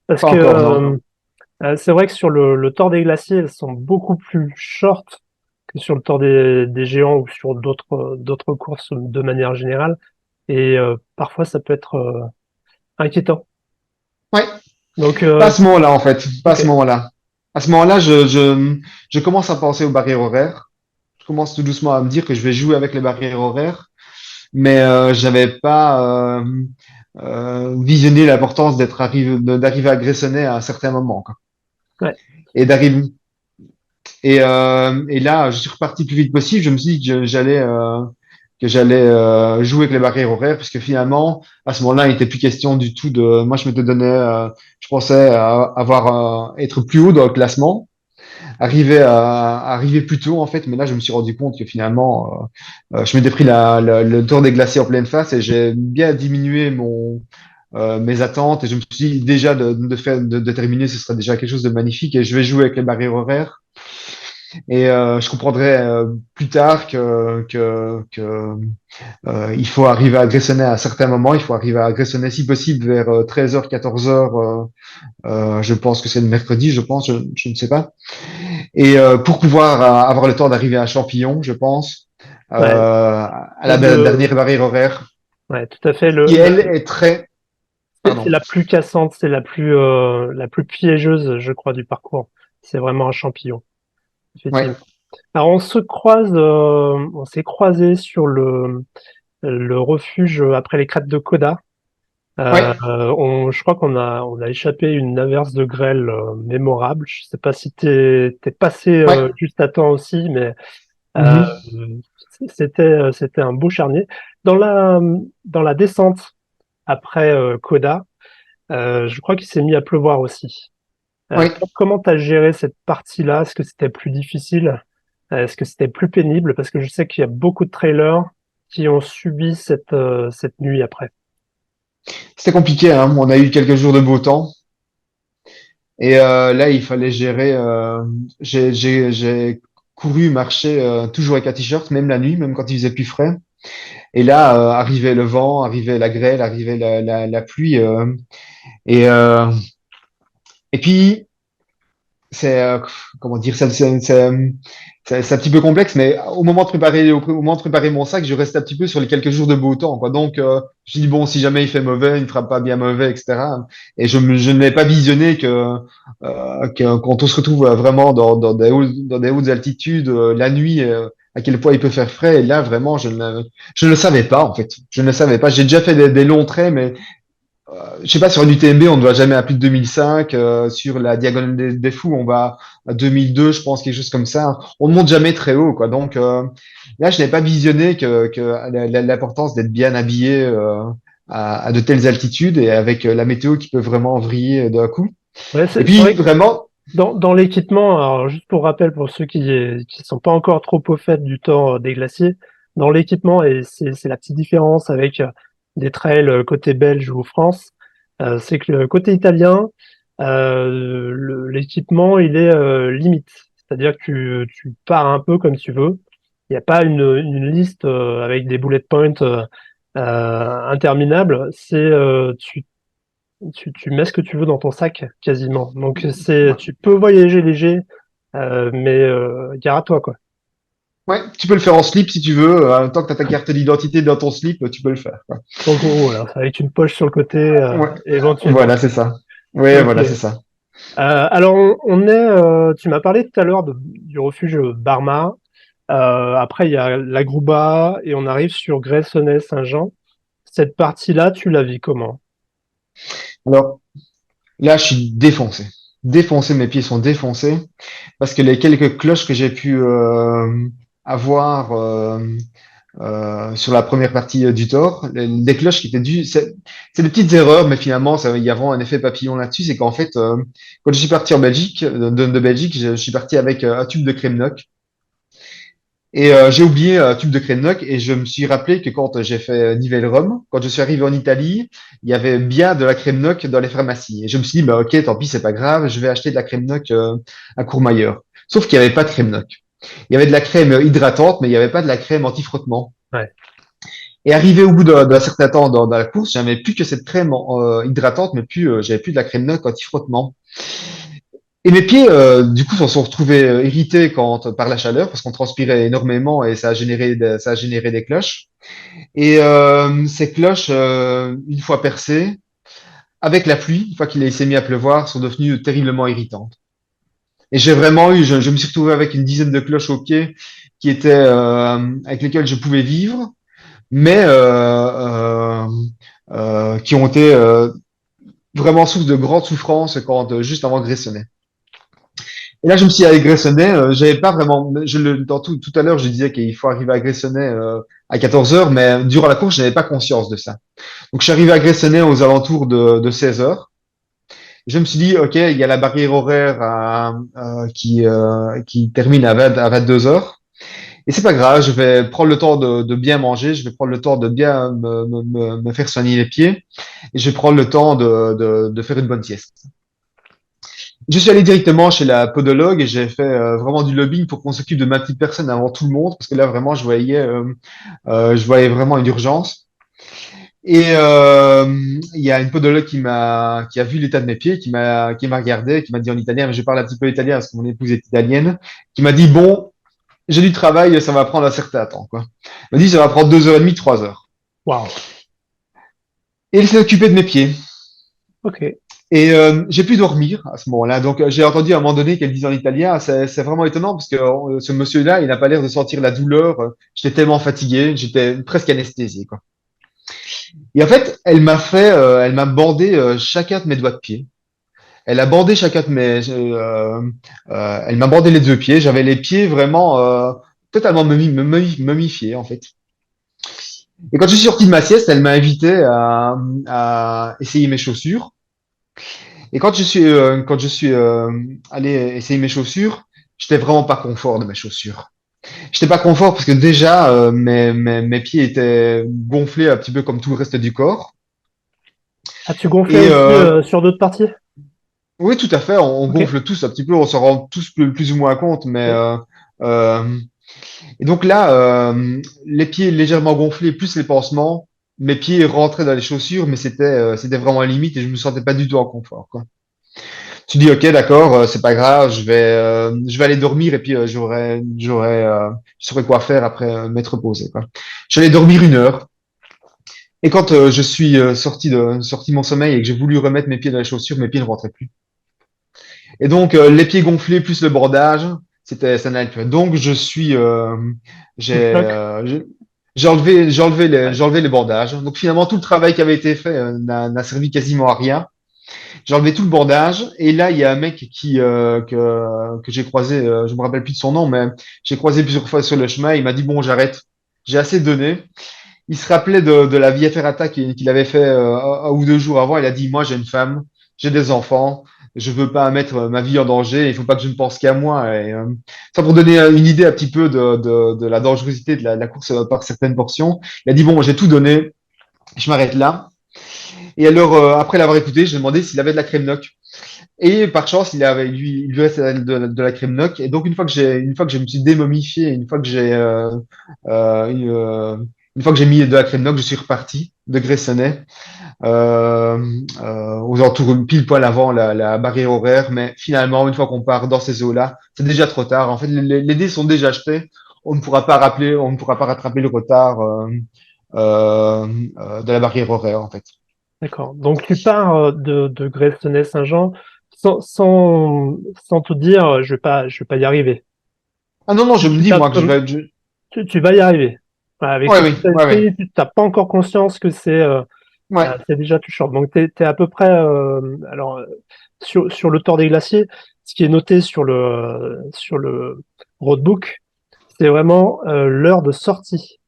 S4: Parce
S3: Pas
S4: que
S3: encore, non.
S4: c'est vrai que sur le Tour des Glaciers, elles sont beaucoup plus short que sur le Tour des Géants ou sur d'autres courses de manière générale. Et parfois, ça peut être inquiétant.
S3: Ouais,
S4: Donc,
S3: pas à ce moment-là en fait. Pas à
S4: ok.
S3: ce moment-là. À ce moment-là, je commence à penser aux barrières horaires. Je commence tout doucement à me dire que je vais jouer avec les barrières horaires, mais j'avais pas visionné l'importance d'arriver à Gressoney à un certain moment, quoi.
S4: Ouais.
S3: Et d'arriver et là, je suis reparti plus vite possible. Je me suis dit que j'allais jouer avec les barrières horaires, parce que finalement, à ce moment-là, il n'était plus question du tout de. Moi, je m'étais donné, je pensais être plus haut dans le classement, arriver plus tôt en fait. Mais là, je me suis rendu compte que finalement, je m'étais pris le tour des glaciers en pleine face et j'ai bien diminué mes attentes. Et je me suis dit déjà de terminer, ce serait déjà quelque chose de magnifique. Et je vais jouer avec les barrières horaires. Et je comprendrai plus tard que il faut arriver à agressionner à certains moments. Il faut arriver à agressionner si possible vers 13h, 14h. Je pense que c'est le mercredi, je pense, je ne sais pas. Et pour pouvoir avoir le temps d'arriver à Champillon, je pense,
S4: Ouais.
S3: à la
S4: Le,
S3: dernière barrière horaire,
S4: ouais, tout à fait.
S3: qui elle est très,
S4: C'est
S3: pardon.
S4: la plus cassante, c'est la plus piégeuse, je crois, du parcours. C'est vraiment un champignon,
S3: Ouais,
S4: effectivement. Alors, on s'est croisés sur le refuge après les crêtes de Coda.
S3: ouais,
S4: Je crois on a échappé une averse de grêle mémorable. Je sais pas si t'es passé
S3: ouais.
S4: juste à temps aussi, mais euh,
S3: Mhm.
S4: c'était un beau charnier. Dans la descente après Coda, je crois qu'il s'est mis à pleuvoir aussi.
S3: Ouais.
S4: Comment t'as géré cette partie-là? Est-ce que c'était plus difficile? Est-ce que c'était plus pénible? Parce que je sais qu'il y a beaucoup de trailers qui ont subi cette nuit après.
S3: C'était compliqué, hein. On a eu quelques jours de beau temps. Et là, il fallait gérer. J'ai couru, marché toujours avec un t-shirt, même la nuit, même quand il faisait plus frais. Et là, arrivait le vent, arrivait la grêle, arrivait la pluie. Et, euh, et puis, c'est comment dire, c'est un petit peu complexe, mais au moment de préparer mon sac, je reste un petit peu sur les quelques jours de beau temps, quoi. Donc, je dis bon, si jamais il fait mauvais, il ne fera pas bien mauvais, etc. Et je ne l'ai pas visionné que quand on se retrouve vraiment dans des hautes altitudes, la nuit, à quel point il peut faire frais. Et là, vraiment, je ne le savais pas, en fait. Je ne le savais pas. J'ai déjà fait des longs traits, mais je sais pas, sur un UTMB, on ne doit jamais à plus de 2005. Sur la Diagonale des Fous, on va à 2002, je pense, quelque chose comme ça. On ne monte jamais très haut, quoi. Donc là, je n'ai pas visionné que l'importance d'être bien habillé à de telles altitudes et avec la météo qui peut vraiment vriller d'un coup.
S4: Ouais,
S3: Et
S4: c'est
S3: puis
S4: vrai que
S3: vraiment,
S4: dans l'équipement, alors juste pour rappel pour ceux qui sont pas encore trop au fait du temps des glaciers, dans l'équipement, et c'est la petite différence avec des trails côté belge ou France, c'est que le côté italien, l'équipement, il est limite. C'est-à-dire que tu pars un peu comme tu veux. Il n'y a pas une liste avec des bullet points interminables. Tu mets ce que tu veux dans ton sac quasiment. Donc tu peux voyager léger, mais gare à toi quoi.
S3: ouais, tu peux le faire en slip si tu veux. Tant que tu as ta carte d'identité dans ton slip, tu peux le faire, quoi.
S4: En gros, voilà, avec une poche sur le côté
S3: Ouais,
S4: éventuellement.
S3: voilà, c'est ça. Ouais,
S4: Ok.
S3: voilà, c'est ça.
S4: Alors tu m'as parlé tout à l'heure du refuge Barma. Après il y a la Grouba et on arrive sur Gressoney-Saint-Jean. Cette partie-là, tu la vis comment?
S3: Alors, là, je suis défoncé. Défoncé, mes pieds sont défoncés parce que les quelques cloches que j'ai pu avoir sur la première partie du tort, des cloches qui étaient dues, c'est des petites erreurs, mais finalement, il y a vraiment un effet papillon là-dessus. C'est qu'en fait, quand je suis parti en Belgique, de Belgique, je suis parti avec un tube de crème Noc. Et j'ai oublié un tube de crème Noc et je me suis rappelé que quand j'ai fait Nivelles-Rome, quand je suis arrivé en Italie, il y avait bien de la crème Noc dans les pharmacies. Et je me suis dit, bah ok, tant pis, c'est pas grave, je vais acheter de la crème Noc à Courmayeur. Sauf qu'il n'y avait pas de crème Noc. Il y avait de la crème hydratante, mais il n'y avait pas de la crème anti-frottement.
S4: Ouais.
S3: Et arrivé au bout d'un certain temps dans la course, j'avais plus que cette crème hydratante, mais plus, j'avais plus de la crème Noc anti-frottement. Et mes pieds, du coup, s'en sont retrouvés irrités par la chaleur, parce qu'on transpirait énormément et ça a généré des cloches. Et ces cloches, une fois percées, avec la pluie, une fois qu'il s'est mis à pleuvoir, sont devenues terriblement irritantes. Et j'ai vraiment eu, je me suis retrouvé avec une dizaine de cloches au pied qui étaient avec lesquelles je pouvais vivre, mais qui ont été vraiment source de grandes souffrances juste avant de Gressoney. Et là, je me suis dit, à Gressoney, j'avais pas vraiment, tout à l'heure, je disais qu'il faut arriver à Gressoney à 14 heures, mais durant la course, je n'avais pas conscience de ça. Donc, je suis arrivé à Gressoney aux alentours de 16 heures. Je me suis dit, OK, il y a la barrière horaire qui termine à 22 heures. Et c'est pas grave, je vais prendre le temps de bien manger, je vais prendre le temps de bien me faire soigner les pieds, et je vais prendre le temps de faire une bonne sieste. Je suis allé directement chez la podologue et j'ai fait vraiment du lobbying pour qu'on s'occupe de ma petite personne avant tout le monde, parce que là vraiment je voyais vraiment une urgence. Et il y a une podologue qui a vu l'état de mes pieds, qui m'a regardé, qui m'a dit en italien, mais je parle un petit peu italien parce que mon épouse est italienne, qui m'a dit bon, j'ai du travail, ça va prendre un certain temps, quoi. Elle m'a dit ça va prendre 2 heures et demie, 3 heures.
S4: Waouh.
S3: Et elle s'est occupée de mes pieds.
S4: Ok.
S3: Et j'ai pu dormir à ce moment-là. Donc j'ai entendu à un moment donné qu'elle disait en italien. C'est vraiment étonnant parce que ce monsieur-là, il n'a pas l'air de sentir la douleur. J'étais tellement fatigué, j'étais presque anesthésié, quoi. Et en fait, elle m'a bandé chacun de mes doigts de pied. Elle a bandé chacun de elle m'a bandé les 2 pieds. J'avais les pieds vraiment totalement momifiés en fait. Et quand je suis sorti de ma sieste, elle m'a invité à essayer mes chaussures. Et quand je suis allé essayer mes chaussures, j'étais vraiment pas confort de mes chaussures. J'étais pas confort parce que déjà mes pieds étaient gonflés un petit peu comme tout le reste du corps.
S4: Ah, tu gonflais
S3: Et
S4: aussi sur d'autres parties?
S3: oui, tout à fait, on
S4: Ok.
S3: gonfle tous un petit peu, on s'en rend tous plus ou moins compte, mais
S4: Ok.
S3: euh, et donc là, les pieds légèrement gonflés plus les pansements, mes pieds rentraient dans les chaussures, mais c'était vraiment à la limite et je me sentais pas du tout en confort, quoi. Tu dis ok, d'accord, c'est pas grave, je vais aller dormir et puis je saurai quoi faire après m'être reposé, quoi. J'allais dormir 1 heure et quand je suis sorti de mon sommeil et que j'ai voulu remettre mes pieds dans les chaussures, mes pieds ne rentraient plus. Et donc les pieds gonflés plus le bordage, ça n'allait plus. Donc j'ai
S4: Sous le choc? Ouais.
S3: j'ai enlevé les bandages. Donc finalement, tout le travail qui avait été fait n'a servi quasiment à rien. J'ai enlevé tout le bandage et là, il y a un mec que j'ai croisé, je me rappelle plus de son nom, mais j'ai croisé plusieurs fois sur le chemin. Il m'a dit, bon, j'arrête. J'ai assez donné. Il se rappelait de la Via Ferrata qu'il avait fait un ou 2 jours avant. Il a dit, moi, j'ai une femme, j'ai des enfants, je veux pas mettre ma vie en danger. Il faut pas que je ne pense qu'à moi. Et, ça pour donner une idée un petit peu de la dangerosité de la course par certaines portions. Il a dit, bon, j'ai tout donné, je m'arrête là. Et alors, après l'avoir écouté, je lui ai demandé s'il avait de la crème noc. Et par chance, il lui reste de la crème noc. Et donc, une fois que je me suis démomifié, une fois que j'ai mis de la crème noc, je suis reparti de Gressonnet, aux alentours, pile poil avant la barrière horaire. Mais finalement, une fois qu'on part dans ces eaux-là, c'est déjà trop tard. En fait, les dés sont déjà jetés. On ne pourra pas rattraper le retard, de la barrière horaire, en fait.
S4: D'accord. Donc tu pars de Gressoney-Saint-Jean sans te dire je vais pas y arriver.
S3: Ah non, non, je me
S4: Tu
S3: dis,
S4: tapes
S3: moi, que je vais,
S4: tu vas y arriver. Voilà, avec
S3: ouais,
S4: cet
S3: oui,
S4: état
S3: ouais, ouais,
S4: d'esprit, tu n'as pas encore conscience que
S3: ouais.
S4: c'est déjà tu short. Donc tu es à peu près sur le Tour des Glaciers, ce qui est noté sur le roadbook, c'est vraiment l'heure de sortie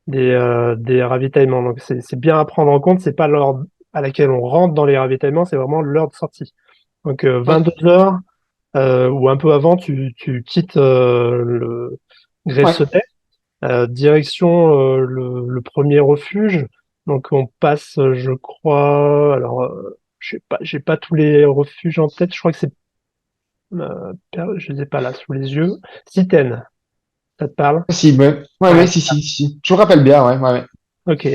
S4: des ravitaillements. Donc c'est bien à prendre en compte, c'est pas l'heure à laquelle on rentre dans les ravitaillements, c'est vraiment l'heure de sortie. Donc
S3: Ouais,
S4: 22 heures ou un peu avant, tu quittes le
S3: ouais.
S4: Gressoney, direction le premier refuge. Donc on passe, je crois, alors j'ai pas tous les refuges en tête. Je crois que c'est, je les ai pas là sous les yeux. Citène, ça te parle?
S3: Si, ouais, ouais, ouais,
S4: Ouais.
S3: si, si, si. Je me rappelle bien, ouais, ouais, ouais.
S4: Ok.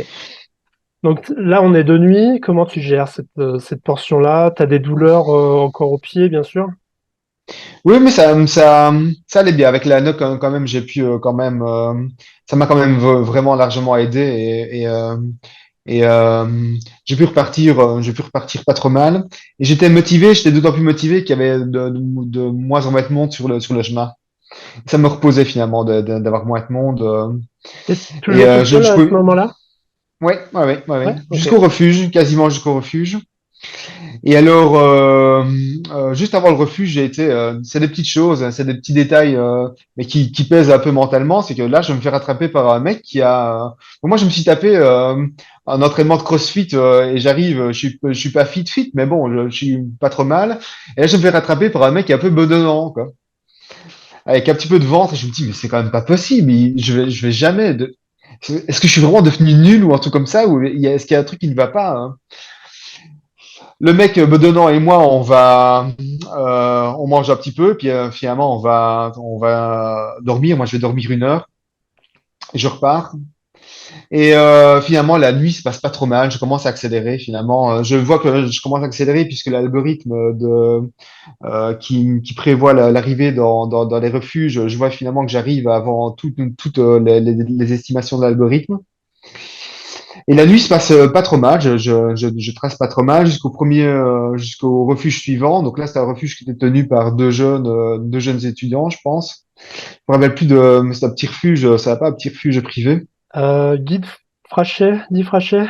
S4: Donc là, on est de nuit. Comment tu gères cette portion-là? T'as des douleurs encore au pied, bien sûr.
S3: Oui, mais ça allait bien. Avec la NOC, quand même, j'ai pu quand même, ça m'a quand même vraiment largement aidé et j'ai pu repartir pas trop mal. Et j'étais d'autant plus motivé qu'il y avait de moins en moins de monde sur le chemin. Ça me reposait finalement d'avoir moins de monde.
S4: T'es
S3: Et
S4: toujours tout seul
S3: je
S4: à ce
S3: pouvais,
S4: moment-là?
S3: ouais, ouais, ouais, ouais, ouais.
S4: Ouais, ok.
S3: Jusqu'au refuge, quasiment jusqu'au refuge. Et alors, juste avant le refuge, c'est des petites choses, hein, c'est des petits détails, mais qui pèsent un peu mentalement. C'est que là, je me fais rattraper par un mec bon, moi, je me suis tapé un entraînement de CrossFit et j'arrive, je suis pas fit, mais bon, je suis pas trop mal. Et là, je me fais rattraper par un mec qui est un peu bedonnant, quoi, avec un petit peu de ventre. Et je me dis, mais c'est quand même pas possible. Je vais jamais. Est-ce que je suis vraiment devenu nul ou un truc comme ça, ou est-ce qu'il y a un truc qui ne va pas, hein? Le mec bedonnant et moi, on mange un petit peu, puis finalement, on va dormir. Moi, je vais dormir 1 heure et je repars. Et finalement, la nuit se passe pas trop mal. Je commence à accélérer. Finalement, je vois que je commence à accélérer puisque l'algorithme qui prévoit l'arrivée dans les refuges, je vois finalement que j'arrive avant toutes les estimations de l'algorithme. Et la nuit se passe pas trop mal, je trace pas trop mal jusqu'au refuge suivant. Donc là, c'est un refuge qui était tenu par deux jeunes étudiants, je pense. Je me rappelle plus c'est un petit refuge, ça va pas, un petit refuge privé.
S4: Guide Frachet, dit Frachet?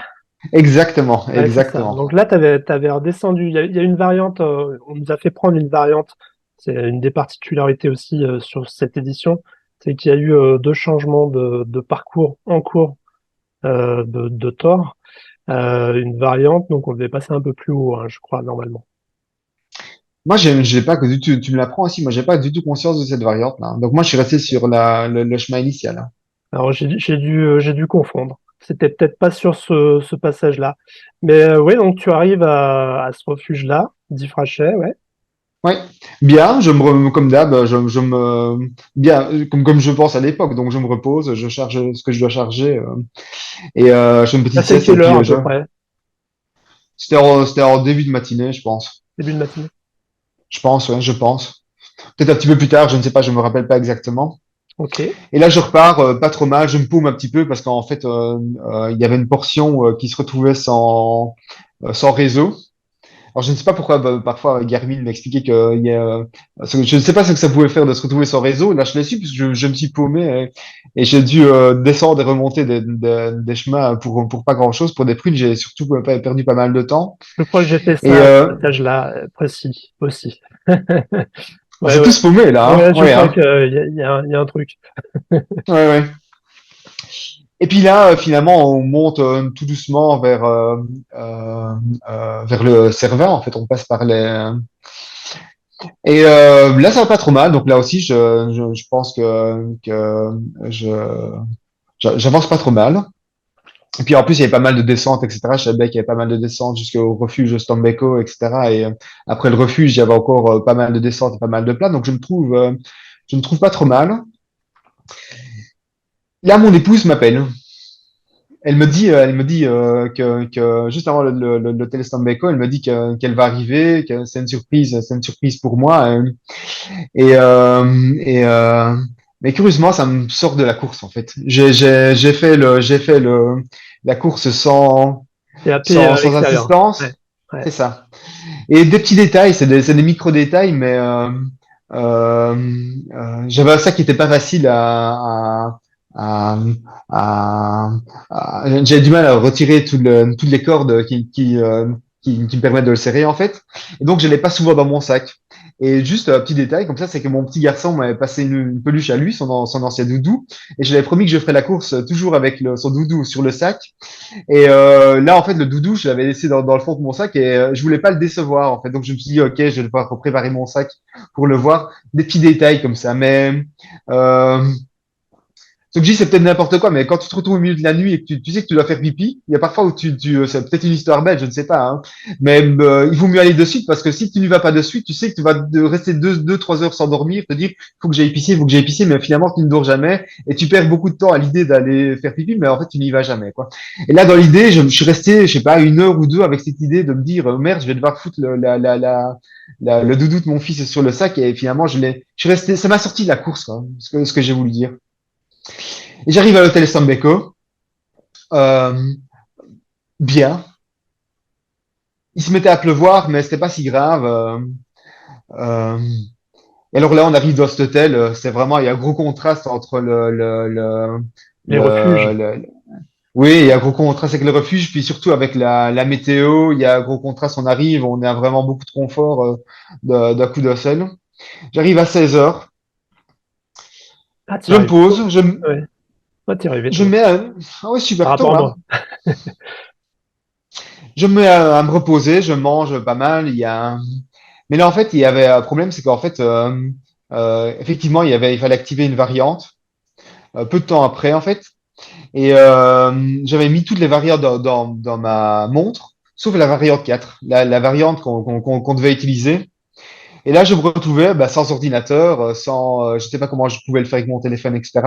S3: Exactement,
S4: Ouais, c'est ça.
S3: exactement.
S4: Donc là, t'avais redescendu. Il y a une variante, on nous a fait prendre une variante. C'est une des particularités aussi sur cette édition, c'est qu'il y a eu deux changements de parcours en cours de Thor. Une variante, donc on devait passer un peu plus haut, hein, je crois, normalement.
S3: Moi, j'ai pas que du tout, tu me l'apprends aussi, moi, j'ai pas du tout conscience de cette variante-là. Donc moi, je suis resté sur le chemin initial, hein.
S4: Alors j'ai dû confondre. C'était peut-être pas sur ce passage-là. Mais oui, donc tu arrives à ce refuge-là, dit Frachet, ouais.
S3: Ouais, bien, comme d'hab, bien, comme je pense à l'époque, donc je me repose, je charge ce que je dois charger, et je fais une
S4: Là,
S3: petite
S4: c'est
S3: sieste, et
S4: quelle heure
S3: puis
S4: à peu près?
S3: c'était en début de matinée, je pense.
S4: Début de matinée.
S3: Je pense, ouais, je pense. Peut-être un petit peu plus tard, je ne sais pas, je me rappelle pas exactement.
S4: Ok.
S3: Et là, je repars, pas trop mal, je me paume un petit peu parce qu'en fait, il y avait une portion qui se retrouvait sans réseau. Alors, je ne sais pas pourquoi, parfois, Garmin m'expliquait que je ne sais pas ce que ça pouvait faire de se retrouver sans réseau. Là, je l'ai su, parce que je me suis paumé et j'ai dû descendre et remonter des chemins pour pas grand-chose. Pour des prunes, j'ai surtout perdu pas mal de temps.
S4: Je crois que j'ai fait
S3: Et
S4: ça, ce passage-là, précis, aussi.
S3: on
S4: Ouais,
S3: s'est
S4: ouais.
S3: tous paumés, là, hein.
S4: Ouais, je
S3: Ouais,
S4: crois
S3: hein.
S4: qu'il y a un truc.
S3: Ouais, ouais. Et puis là, finalement, on monte tout doucement vers le serveur. En fait, on passe par les. Et là, ça va pas trop mal. Donc là aussi, je pense que je, j'avance pas trop mal. Et puis en plus, il y avait pas mal de descentes, etc. Je savais qu'il y avait pas mal de descentes jusqu'au refuge Stambeko, etc. Et après le refuge, il y avait encore pas mal de descentes et pas mal de plats. Donc je me trouve pas trop mal. Là, mon épouse m'appelle. Elle me dit que juste avant l'hôtel Stambeko, elle me dit qu'elle va arriver, que c'est une surprise pour moi. Et, mais curieusement, ça me sort de la course en fait. J'ai fait la course
S4: C'est à pied à
S3: sans
S4: l'extérieur. Ouais,
S3: assistance.
S4: ouais.
S3: C'est ça. Et des petits détails, c'est des micro détails, mais euh, j'avais ça qui était pas facile à, à, j'avais du mal à retirer toutes les cordes qui me permettent de le serrer en fait. Et donc je l'ai pas souvent dans mon sac. Et juste un petit détail comme ça, c'est que mon petit garçon m'avait passé une peluche à lui, son ancien doudou, et je lui avais promis que je ferais la course toujours avec son doudou sur le sac. Et là, en fait, le doudou, je l'avais laissé dans le fond de mon sac et je voulais pas le décevoir, en fait. Donc, je me suis dit, OK, je vais devoir préparer mon sac pour le voir. Des petits détails comme ça. Mais ce que je dis, c'est peut-être n'importe quoi, mais quand tu te retrouves au milieu de la nuit et que tu sais que tu dois faire pipi, il y a parfois où c'est peut-être une histoire bête, je ne sais pas, hein, mais il vaut mieux aller de suite parce que si tu n'y vas pas de suite, tu sais que tu vas rester 3 heures sans dormir, te dire, faut que j'aille pisser, faut que j'aille pisser, mais finalement, tu ne dors jamais et tu perds beaucoup de temps à l'idée d'aller faire pipi, mais en fait, tu n'y vas jamais, quoi. Et là, dans l'idée, je suis resté, je sais pas, 1 heure ou 2 avec cette idée de me dire, merde, je vais devoir foutre le doudou de mon fils sur le sac et finalement, je suis resté, ça m'a sorti de la course, quoi, ce que j'ai voulu dire. Et j'arrive à l'hôtel Stambeko. Euh, bien. Il se mettait à pleuvoir, mais c'était pas si grave. Euh, et alors là, on arrive dans cet hôtel. C'est vraiment, il y a un gros contraste entre
S4: Les refuges.
S3: oui, il y a un gros contraste avec le refuge, puis surtout avec la météo. Il y a un gros contraste. On arrive, on a vraiment beaucoup de confort d'un coup d'un seul. J'arrive à 16 heures.
S4: Ah, t'y
S3: Je me
S4: arrives
S3: pose.
S4: tôt. Ouais. Ouais, t'y arrives
S3: Je
S4: tôt.
S3: me mets ah ouais,
S4: Par
S3: super
S4: rapport
S3: tôt,
S4: à
S3: hein.
S4: moi.
S3: Je me mets à me reposer. Je mange pas mal. Mais là, en fait, il y avait un problème, c'est qu'en fait, effectivement, il fallait activer une variante peu de temps après, en fait. Et j'avais mis toutes les variantes dans ma montre, sauf la variante 4, la variante qu'on devait utiliser. Et là, je me retrouvais sans ordinateur, je sais pas comment je pouvais le faire avec mon téléphone, etc.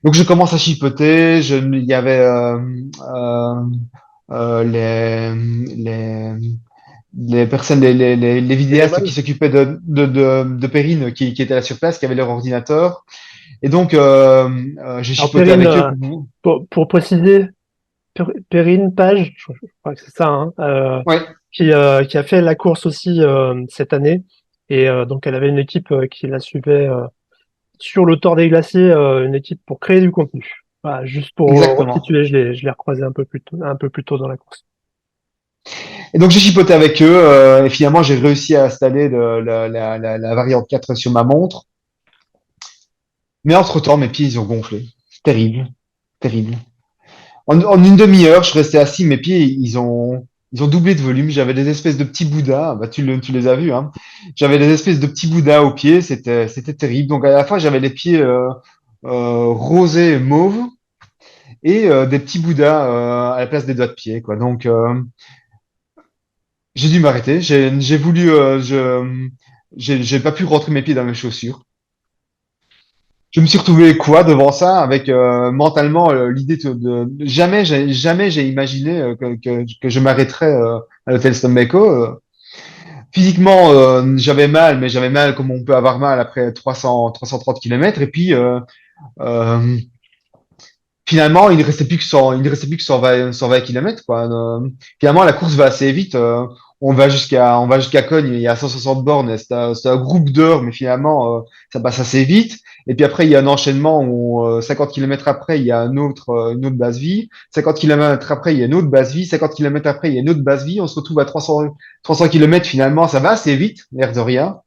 S3: Donc, je commence à chipoter. Il y avait euh, euh, les, les, les personnes, les vidéastes qui
S4: Bénévole.
S3: s'occupaient de Perrine, qui étaient là sur place, qui avaient leur ordinateur. Et donc, j'ai
S4: Alors,
S3: chipoté
S4: Perrine,
S3: avec eux.
S4: pour préciser, Perrine Page, je crois que c'est ça, hein,
S3: Ouais,
S4: qui a fait la course aussi cette année. Et donc, elle avait une équipe qui la suivait sur le Tour des Glaciers, une équipe pour créer du contenu. Voilà, juste pour
S3: exactement.
S4: resituer, je l'ai recroisé un peu plus tôt dans la course.
S3: Et donc, j'ai chipoté avec eux. Et finalement, j'ai réussi à installer la variante 4 sur ma montre. Mais entre-temps, mes pieds, ils ont gonflé. Terrible, terrible. En une demi-heure, je suis resté assis, mes pieds, ils ont doublé de volume. J'avais des espèces de petits bouddhas. Bah, tu les as vus, hein. J'avais des espèces de petits bouddhas aux pieds. C'était terrible. Donc, à la fois, j'avais les pieds rosés mauves et des petits bouddhas à la place des doigts de pied, quoi. Donc, j'ai dû m'arrêter. J'ai voulu, j'ai pas pu rentrer mes pieds dans mes chaussures. Je me suis retrouvé quoi devant ça avec mentalement l'idée jamais j'ai imaginé que je m'arrêterais à l'hôtel Stombeco. Physiquement, j'avais mal, mais j'avais mal comme on peut avoir mal après 330 kilomètres. Et puis euh, finalement, il ne restait plus que 120 kilomètres, quoi. Finalement, la course va assez vite. on va jusqu'à Cognes, il y a 160 bornes, et c'est un groupe d'heures, mais finalement, ça passe assez vite. Et puis après, il y a un enchaînement où 50 kilomètres après, il y a une autre base vie. 50 kilomètres après, il y a une autre base vie. 50 kilomètres après, il y a une autre base vie. On se retrouve à 300 kilomètres finalement, ça va assez vite, l'air de rien.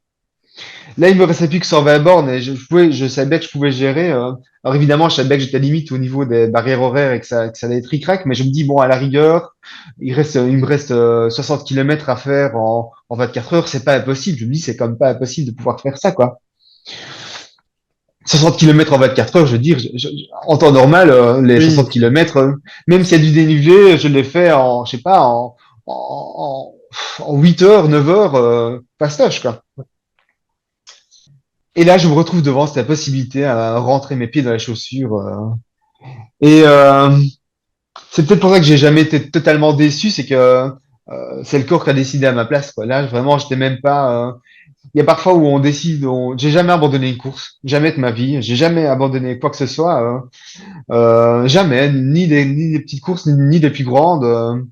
S3: Là, il me restait plus que 120 bornes et je savais bien que je pouvais gérer. Alors évidemment, je savais bien que j'étais limite au niveau des barrières horaires et que ça allait être ric-rac, mais je me dis, bon, à la rigueur, il me reste 60 kilomètres à faire en 24 heures, c'est pas impossible. Je me dis, c'est quand même pas impossible de pouvoir faire ça, quoi. 60 kilomètres en 24 heures, je veux dire, en temps normal, les
S4: Oui,
S3: 60 kilomètres, même s'il y a du dénivelé, je l'ai fait en, je sais pas, en, en 8 heures, 9 heures, fastoche, quoi. Et là, je me retrouve devant cette possibilité à rentrer mes pieds dans les chaussures. Et c'est peut-être pour ça que j'ai jamais été totalement déçu, c'est que c'est le corps qui a décidé à ma place, quoi. Là, vraiment, j'étais même pas. Il y a parfois où on décide, j'ai jamais abandonné une course, jamais de ma vie, j'ai jamais abandonné quoi que ce soit, jamais, ni des petites courses, ni des plus grandes.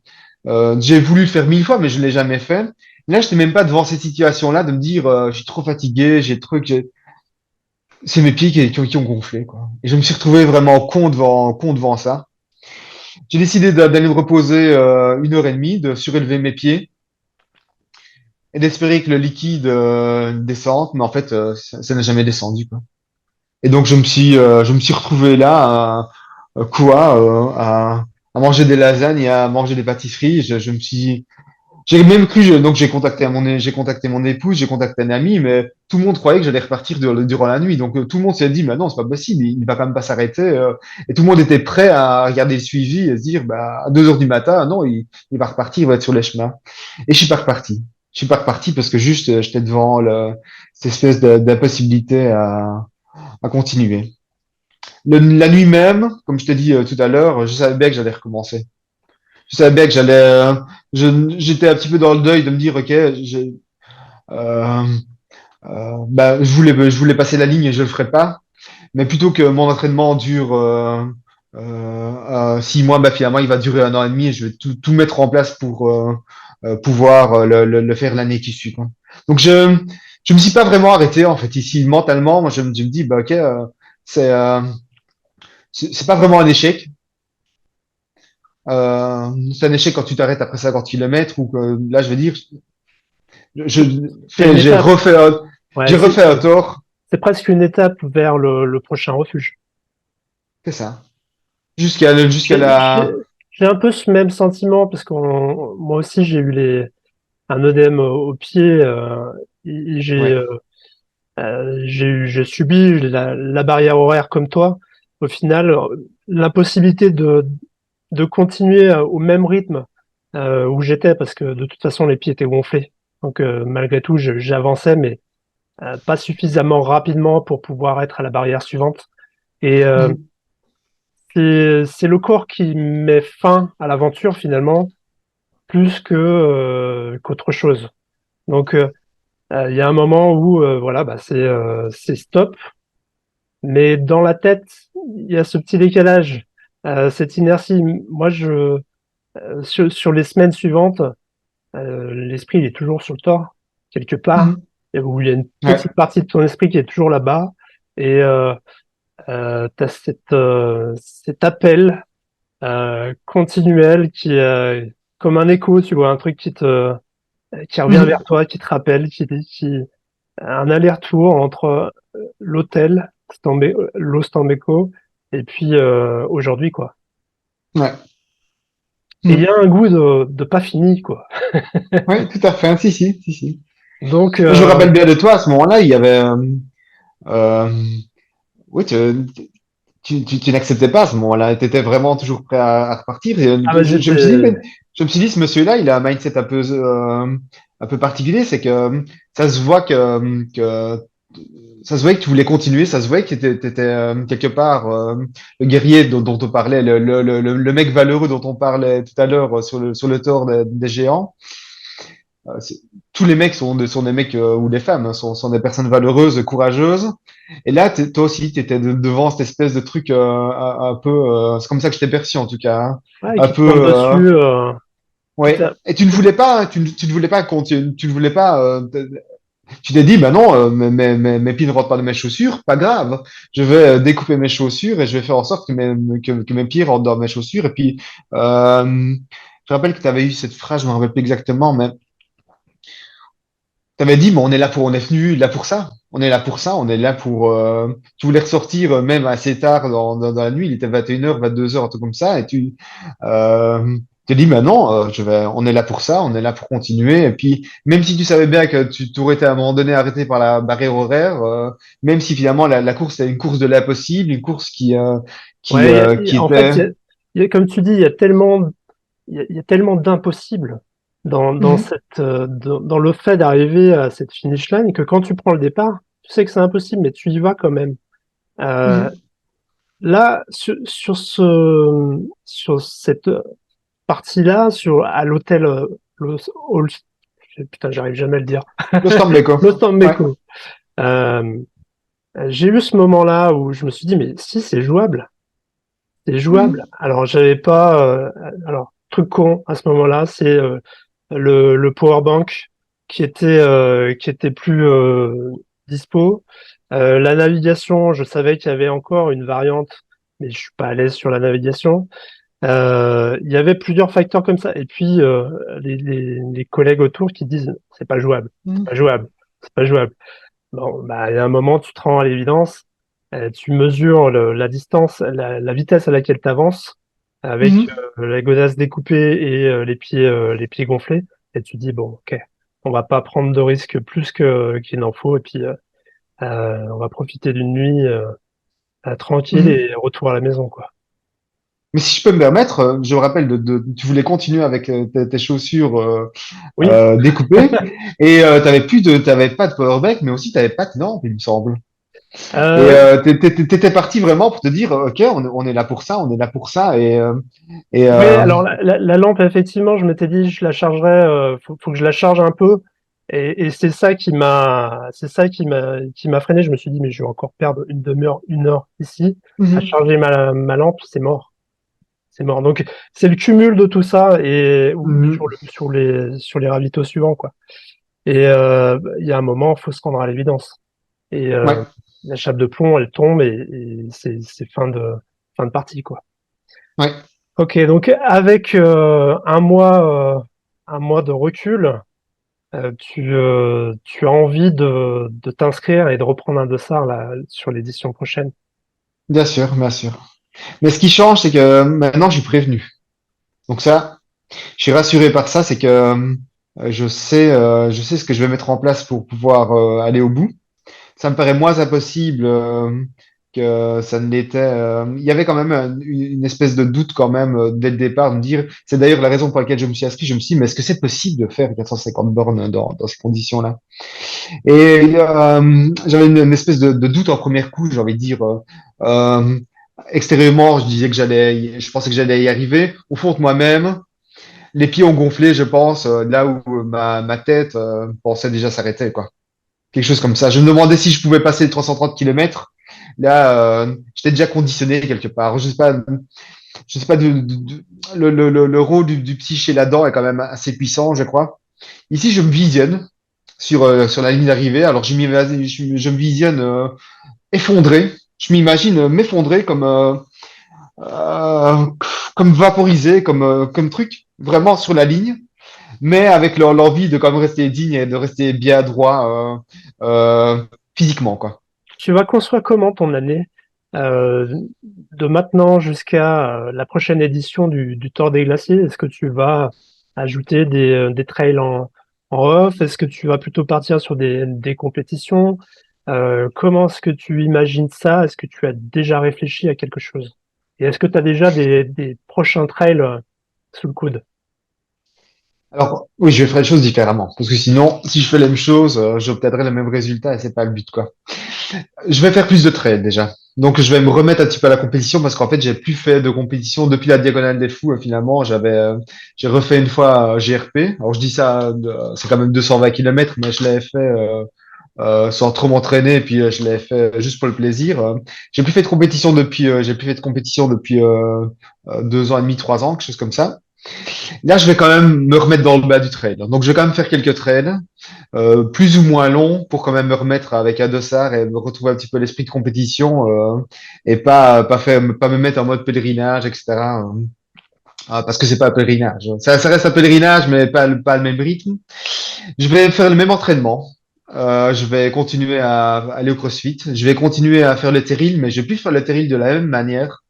S3: J'ai voulu le faire 1000 fois, mais je l'ai jamais fait. Là, je n'étais même pas devant cette situation-là de me dire, je suis trop fatigué, j'ai trop, c'est mes pieds qui ont gonflé, quoi. Et je me suis retrouvé vraiment con devant ça. J'ai décidé d'aller me reposer 1 heure et demie, de surélever mes pieds et d'espérer que le liquide descende, mais en fait, ça n'a jamais descendu, quoi. Et donc, je me suis retrouvé là, à manger des lasagnes et à manger des pâtisseries. Je me suis J'ai même cru, donc j'ai contacté mon épouse, j'ai contacté un ami, mais tout le monde croyait que j'allais repartir durant la nuit. Donc tout le monde s'est dit, mais non, c'est pas possible, il va quand même pas s'arrêter. Et tout le monde était prêt à regarder le suivi et se dire, bah, à 2 heures du matin, non, il va repartir, il va être sur les chemins. Et je suis pas reparti. Je suis pas reparti parce que juste, j'étais devant cette espèce d'impossibilité à continuer. La nuit même, comme je t'ai dit tout à l'heure, je savais bien que j'allais recommencer. Je savais bien que j'étais un petit peu dans le deuil de me dire, ok, euh, je voulais passer la ligne et je le ferai pas. Mais plutôt que mon entraînement dure 6 mois, bah finalement il va durer 1 an et demi et je vais tout mettre en place pour pouvoir le faire l'année qui suit, quoi. Donc je me suis pas vraiment arrêté en fait ici mentalement. Moi je me dis, bah ok, c'est euh, c'est pas vraiment un échec. C'est un échec quand tu t'arrêtes après 50 kilomètres ou que là, je veux dire, je
S4: c'est une étape. Ouais,
S3: j'ai refait un tort.
S4: c'est presque une étape vers le prochain refuge.
S3: C'est ça. Jusqu'à
S4: J'ai j'ai-
S3: la,
S4: j'ai un peu ce même sentiment parce que moi aussi j'ai eu un œdème au pied et
S3: ouais.
S4: j'ai subi la barrière horaire comme toi. Au final, l'impossibilité de continuer au même rythme où j'étais parce que de toute façon les pieds étaient gonflés. Donc malgré tout, j'avançais, mais pas suffisamment rapidement pour pouvoir être à la barrière suivante. Et
S3: Mhm.
S4: c'est le corps qui met fin à l'aventure finalement, plus que qu'autre chose. Donc il y a un moment où voilà, bah, c'est stop, mais dans la tête, il y a ce petit décalage, cette inertie. Moi, sur les semaines suivantes, l'esprit il est toujours sur le tort quelque part,
S3: Mhm.
S4: et où il y a une
S3: Ouais.
S4: petite partie de ton esprit qui est toujours là-bas, et t'as cet appel continuel qui est comme un écho, tu vois, un truc qui revient vers
S3: Mhm.
S4: toi, qui te rappelle, un aller-retour entre l'hôtel, l'Ostambeco, et puis aujourd'hui, quoi.
S3: Ouais.
S4: Et il y
S3: Mhm.
S4: a un goût de pas fini, quoi.
S3: Ouais, tout à fait. Si, si, si, si.
S4: Donc,
S3: Je me rappelle bien de toi à ce moment-là, il y avait, euh, oui, tu n'acceptais pas à ce moment-là. Tu étais vraiment toujours prêt à repartir. Et,
S4: ah bah
S3: je me suis dit,
S4: j'étais,
S3: mais, je me suis dit, ce monsieur-là, il a un mindset un peu particulier. C'est que ça se voit ça se voyait que tu voulais continuer. Ça se voyait que tu étais, quelque part le guerrier dont on parlait, le mec valeureux dont on parlait tout à l'heure sur le tort des géants. C'est- Tous les mecs sont des mecs ou des femmes hein, sont des personnes valeureuses, courageuses. Et là, toi aussi, tu étais devant cette espèce de truc un peu. C'est comme ça que je t'ai perçu en tout cas, hein.
S4: ouais,
S3: Un
S4: qui te
S3: peu.
S4: tombe dessus.
S3: Ouais. Et tu ne voulais pas, hein, tu ne voulais pas continuer, tu ne voulais pas, tu t'es dit, bah non, mes pieds ne rentrent pas dans mes chaussures, pas grave. Je vais découper mes chaussures et je vais faire en sorte que mes pieds rentrent dans mes chaussures. Et puis, je rappelle que tu avais eu cette phrase, je me rappelle plus exactement, mais tu avais dit, mais on est venu là pour ça. On est là pour ça, on est là pour. Tu voulais ressortir même assez tard dans la nuit, il était 21h, 22h, un truc comme ça, et tu te dis, mais non, on est là pour ça, on est là pour continuer. Et puis, même si tu savais bien que tu t'aurais été à un moment donné arrêté par la barrière horaire, même si finalement la course était une course de l'impossible, une course
S4: Ouais,
S3: qui
S4: en fait,
S3: était.
S4: comme tu dis, il y a tellement d'impossibles dans
S3: Mhm,
S4: cette, dans le fait d'arriver à cette finish line que quand tu prends le départ, tu sais que c'est impossible, mais tu y vas quand même. Euh,
S3: mhm,
S4: Là, sur cette partie-là, à l'hôtel, Los, Hall- putain, j'arrive jamais à le dire,
S3: le Stambeco.
S4: Los
S3: Ouais.
S4: Tambeco. Euh, j'ai eu ce moment-là où je me suis dit, mais si, c'est jouable. C'est
S3: Mhm,
S4: jouable. Alors, j'avais pas. Alors, truc con à ce moment-là, c'est le power bank qui était plus dispo. La navigation, je savais qu'il y avait encore une variante, mais je suis pas à l'aise sur la navigation. Il y avait plusieurs facteurs comme ça. Et puis les collègues autour qui disent c'est pas jouable, c'est
S3: mhm,
S4: pas jouable, c'est pas jouable. Bon, bah, il y a un moment, tu te rends à l'évidence, tu mesures la distance, la vitesse à laquelle tu avances avec
S3: mhm.
S4: la godasse découpée et les pieds gonflés, et tu dis, bon, ok, on va pas prendre de risques plus qu'il n'en faut, et puis on va profiter d'une nuit tranquille
S3: Mhm.
S4: et retour à la maison, quoi.
S3: Mais si je peux me permettre, je me rappelle tu voulais continuer avec tes chaussures
S4: Oui,
S3: découpées et t'avais pas de powerbank, mais aussi t'avais pas de lampe, il me semble. Et
S4: euh,
S3: t'étais parti vraiment pour te dire, ok, on est là pour ça, on est là pour ça et
S4: oui, alors la lampe, effectivement, je m'étais dit, je la chargerais, faut que je la charge un peu. Et c'est ça qui m'a freiné. Je me suis dit, mais je vais encore perdre une demi-heure, 1 heure ici à
S3: Mhm,
S4: charger ma lampe, c'est mort. C'est mort. Donc, c'est le cumul de tout ça et ou
S3: mhm,
S4: sur les ravitaux suivants, quoi. Et il y a un moment, il faut se rendre à l'évidence. Et
S3: ouais,
S4: la chape de plomb, elle tombe et c'est fin de partie, quoi.
S3: ouais.
S4: Ok, donc avec un mois de recul, tu as envie de t'inscrire et de reprendre un dossard là, sur l'édition prochaine.
S3: Bien sûr, bien sûr. Mais ce qui change, c'est que maintenant, je suis prévenu. Donc ça, je suis rassuré par ça, c'est que je sais ce que je vais mettre en place pour pouvoir aller au bout. Ça me paraît moins impossible que ça ne l'était. Il y avait quand même une espèce de doute quand même dès le départ, de me dire, c'est d'ailleurs la raison pour laquelle je me suis inscrit, je me suis dit, mais est-ce que c'est possible de faire 450 bornes dans ces conditions-là? Et j'avais une espèce de doute en premier coup, j'ai envie de dire. Euh, Extérieurement, je disais que je pensais que j'allais y arriver. Au fond de moi-même, les pieds ont gonflé, je pense, là où ma tête pensait déjà s'arrêter, quoi. Quelque chose comme ça. Je me demandais si je pouvais passer les 330 kilomètres. Là, j'étais déjà conditionné quelque part. Je sais pas le rôle du psyché là-dedans est quand même assez puissant, je crois. Ici, je me visionne sur la ligne d'arrivée. Alors, je me visionne effondré. Je m'imagine m'effondrer euh, comme vaporisé, comme truc, vraiment sur la ligne, mais avec l'envie de quand même rester digne et de rester bien droit physiquement, quoi.
S4: Tu vas construire comment ton année euh, de maintenant jusqu'à la prochaine édition du Tour des Glaciers? Est-ce que tu vas ajouter des trails en off? Est-ce que tu vas plutôt partir sur des compétitions? Comment est-ce que tu imagines ça? Est-ce que tu as déjà réfléchi à quelque chose? Et est-ce que tu as déjà des prochains trails sous le coude?
S3: Alors, oui, je vais faire les choses différemment, parce que sinon, si je fais la même chose, j'obtiendrai le même résultat et c'est pas le but, quoi. Je vais faire plus de trail déjà. Donc, je vais me remettre un petit peu à la compétition parce qu'en fait, j'ai plus fait de compétition depuis la Diagonale des Fous. Finalement, j'ai refait une fois GRP. Alors, je dis ça, c'est quand même 220 kilomètres, mais je l'avais fait sans trop m'entraîner et puis je l'avais fait juste pour le plaisir. J'ai plus fait de compétition depuis 2 ans et demi, 3 ans, quelque chose comme ça. Là, je vais quand même me remettre dans le bas du trail. Donc, je vais quand même faire quelques trails, plus ou moins longs, pour quand même me remettre avec un dossard et me retrouver un petit peu l'esprit de compétition, et pas me mettre en mode pèlerinage, etc. Parce que c'est pas un pèlerinage. Ça reste un pèlerinage, mais pas le même rythme. Je vais faire le même entraînement. Je vais continuer à aller au CrossFit. Je vais continuer à faire le terril, mais je vais plus faire le terril de la même manière.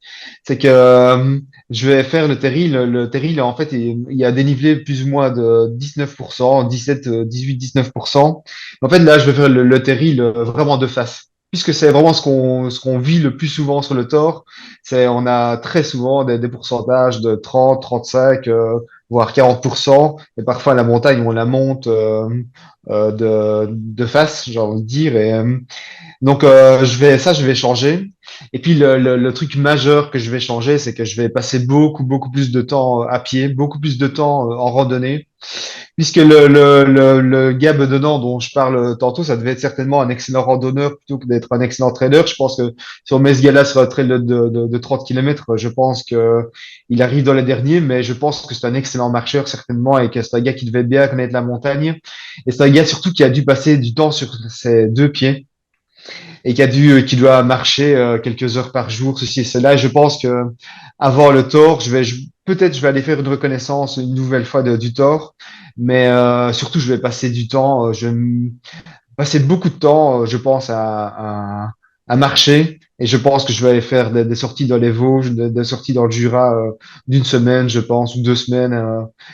S3: C'est que je vais faire le terril. Le terril, en fait, il y a dénivelé plus ou moins de 19%, 17, 18, 19%. En fait, là, je vais faire le terril vraiment de face. Puisque c'est vraiment ce qu'on vit le plus souvent sur le tore, on a très souvent des pourcentages de 30, 35, voire 40%. Et parfois, la montagne, on la monte de face, j'ai envie de dire. Donc, je vais changer. Et puis, le truc majeur que je vais changer, c'est que je vais passer beaucoup, beaucoup plus de temps à pied, beaucoup plus de temps en randonnée, puisque le gars bedonnant dont je parle tantôt, ça devait être certainement un excellent randonneur plutôt que d'être un excellent trailer. Je pense que si on met ce gars-là sur un trail de 30 km, je pense que il arrive dans les derniers, mais je pense que c'est un excellent marcheur, certainement, et que c'est un gars qui devait bien connaître la montagne. Et c'est un gars surtout qui a dû passer du temps sur ses deux pieds et qui doit marcher quelques heures par jour, ceci et cela. Et je pense que avant le tort, peut-être je vais aller faire une reconnaissance une nouvelle fois du tort, mais surtout je vais passer du temps, passer beaucoup de temps, je pense à marcher. Et je pense que je vais aller faire des sorties dans les Vosges, des sorties dans le Jura d'une semaine, je pense, ou 2 semaines,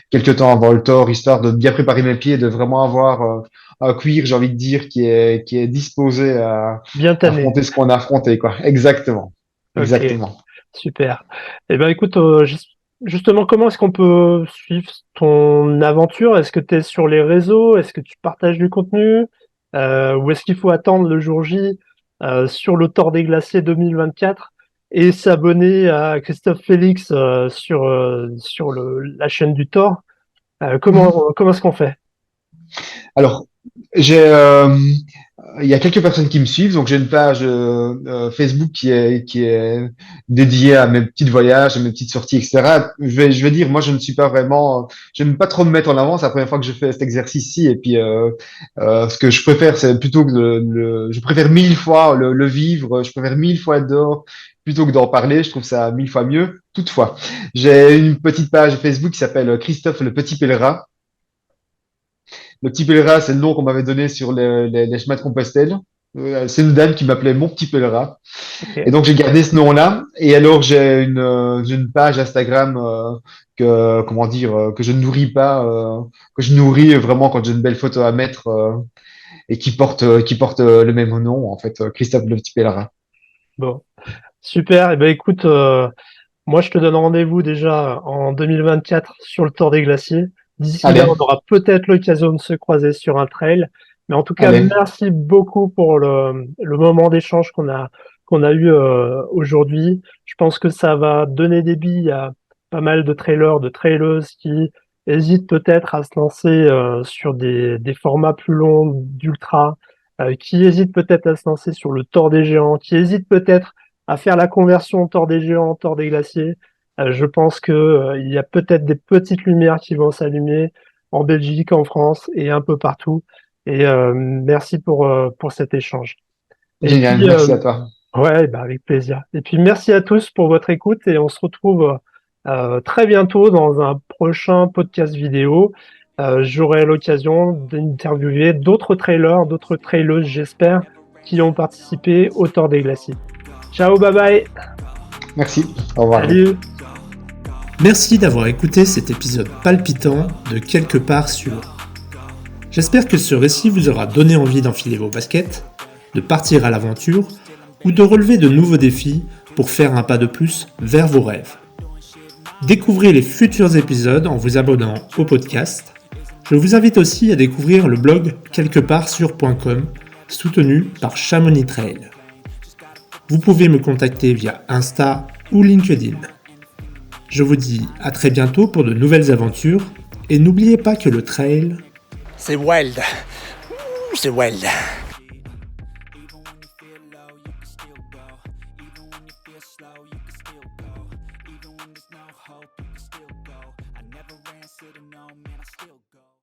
S3: quelques temps avant le tort, histoire de bien préparer mes pieds, de vraiment avoir un cuir, j'ai envie de dire, qui est disposé à
S4: Bien tanné.
S3: affronter ce qu'on a affronté, quoi. Exactement.
S4: Ok,
S3: Exactement.
S4: super. Eh ben écoute, justement, comment est-ce qu'on peut suivre ton aventure? Est-ce que tu es sur les réseaux? Est-ce que tu partages du contenu? Ou est-ce qu'il faut attendre le jour J sur le Tour des Glaciers 2024 et s'abonner à Christophe Félix sur la chaîne du Thor? Comment est-ce qu'on fait?
S3: Alors, j'ai, il y a quelques personnes qui me suivent, donc j'ai une page Facebook qui est dédiée à mes petits voyages, à mes petites sorties, etc. Je vais dire, moi, je ne suis pas vraiment, je n'aime pas trop me mettre en avant. C'est la première fois que je fais cet exercice-ci, et puis ce que je préfère, c'est plutôt que je préfère 1000 fois le vivre, je préfère 1000 fois être dehors plutôt que d'en parler. Je trouve ça 1000 fois mieux. Toutefois, j'ai une petite page Facebook qui s'appelle Christophe le Petit Pèlerin. Le petit pèlerin, c'est le nom qu'on m'avait donné sur les chemins de Compostelle. C'est une dame qui m'appelait mon petit pèlerin. Et
S4: Ok.
S3: donc, j'ai gardé ce nom-là. Et alors, j'ai une page Instagram comment dire, que je ne nourris pas, que je nourris vraiment quand j'ai une belle photo à mettre et qui porte le même nom, en fait, Christophe le petit pèlerin.
S4: Bon, super. Eh ben écoute, moi je te donne rendez-vous déjà en 2024 sur le Tour des Glaciers. D'ici là, on
S3: Allez,
S4: aura peut-être l'occasion de se croiser sur un trail. Mais en tout cas,
S3: allez.
S4: merci beaucoup pour le moment d'échange qu'on a eu aujourd'hui. Je pense que ça va donner des billes à pas mal de trailers, de traileuses qui hésitent peut-être à se lancer sur des formats plus longs d'ultra, qui hésitent peut-être à se lancer sur le Tour des Géants, qui hésitent peut-être à faire la conversion Tour des Géants, Tour des Glaciers. Je pense que il y a peut-être des petites lumières qui vont s'allumer en Belgique, en France et un peu partout. Et merci pour cet échange. Et
S3: Génial,
S4: puis,
S3: merci à toi.
S4: ouais, bah, avec plaisir. Et puis, merci à tous pour votre écoute et on se retrouve très bientôt dans un prochain podcast vidéo. J'aurai l'occasion d'interviewer d'autres trailers, d'autres trailers, j'espère, qui ont participé au Tour des Glaciers. Ciao, bye bye.
S3: Merci. Au revoir.
S4: Salut.
S2: Merci d'avoir écouté cet épisode palpitant de Quelque part sur. J'espère que ce récit vous aura donné envie d'enfiler vos baskets, de partir à l'aventure ou de relever de nouveaux défis pour faire un pas de plus vers vos rêves. Découvrez les futurs épisodes en vous abonnant au podcast. Je vous invite aussi à découvrir le blog quelquepartsur.com soutenu par Chamonix Trail. Vous pouvez me contacter via Insta ou LinkedIn. Je vous dis à très bientôt pour de nouvelles aventures et n'oubliez pas que le trail,
S5: c'est wild. C'est wild.
S1: Even when you feel slow, you can still go. Even when there's no hope, you can still go. I never answer to no, man, I still go.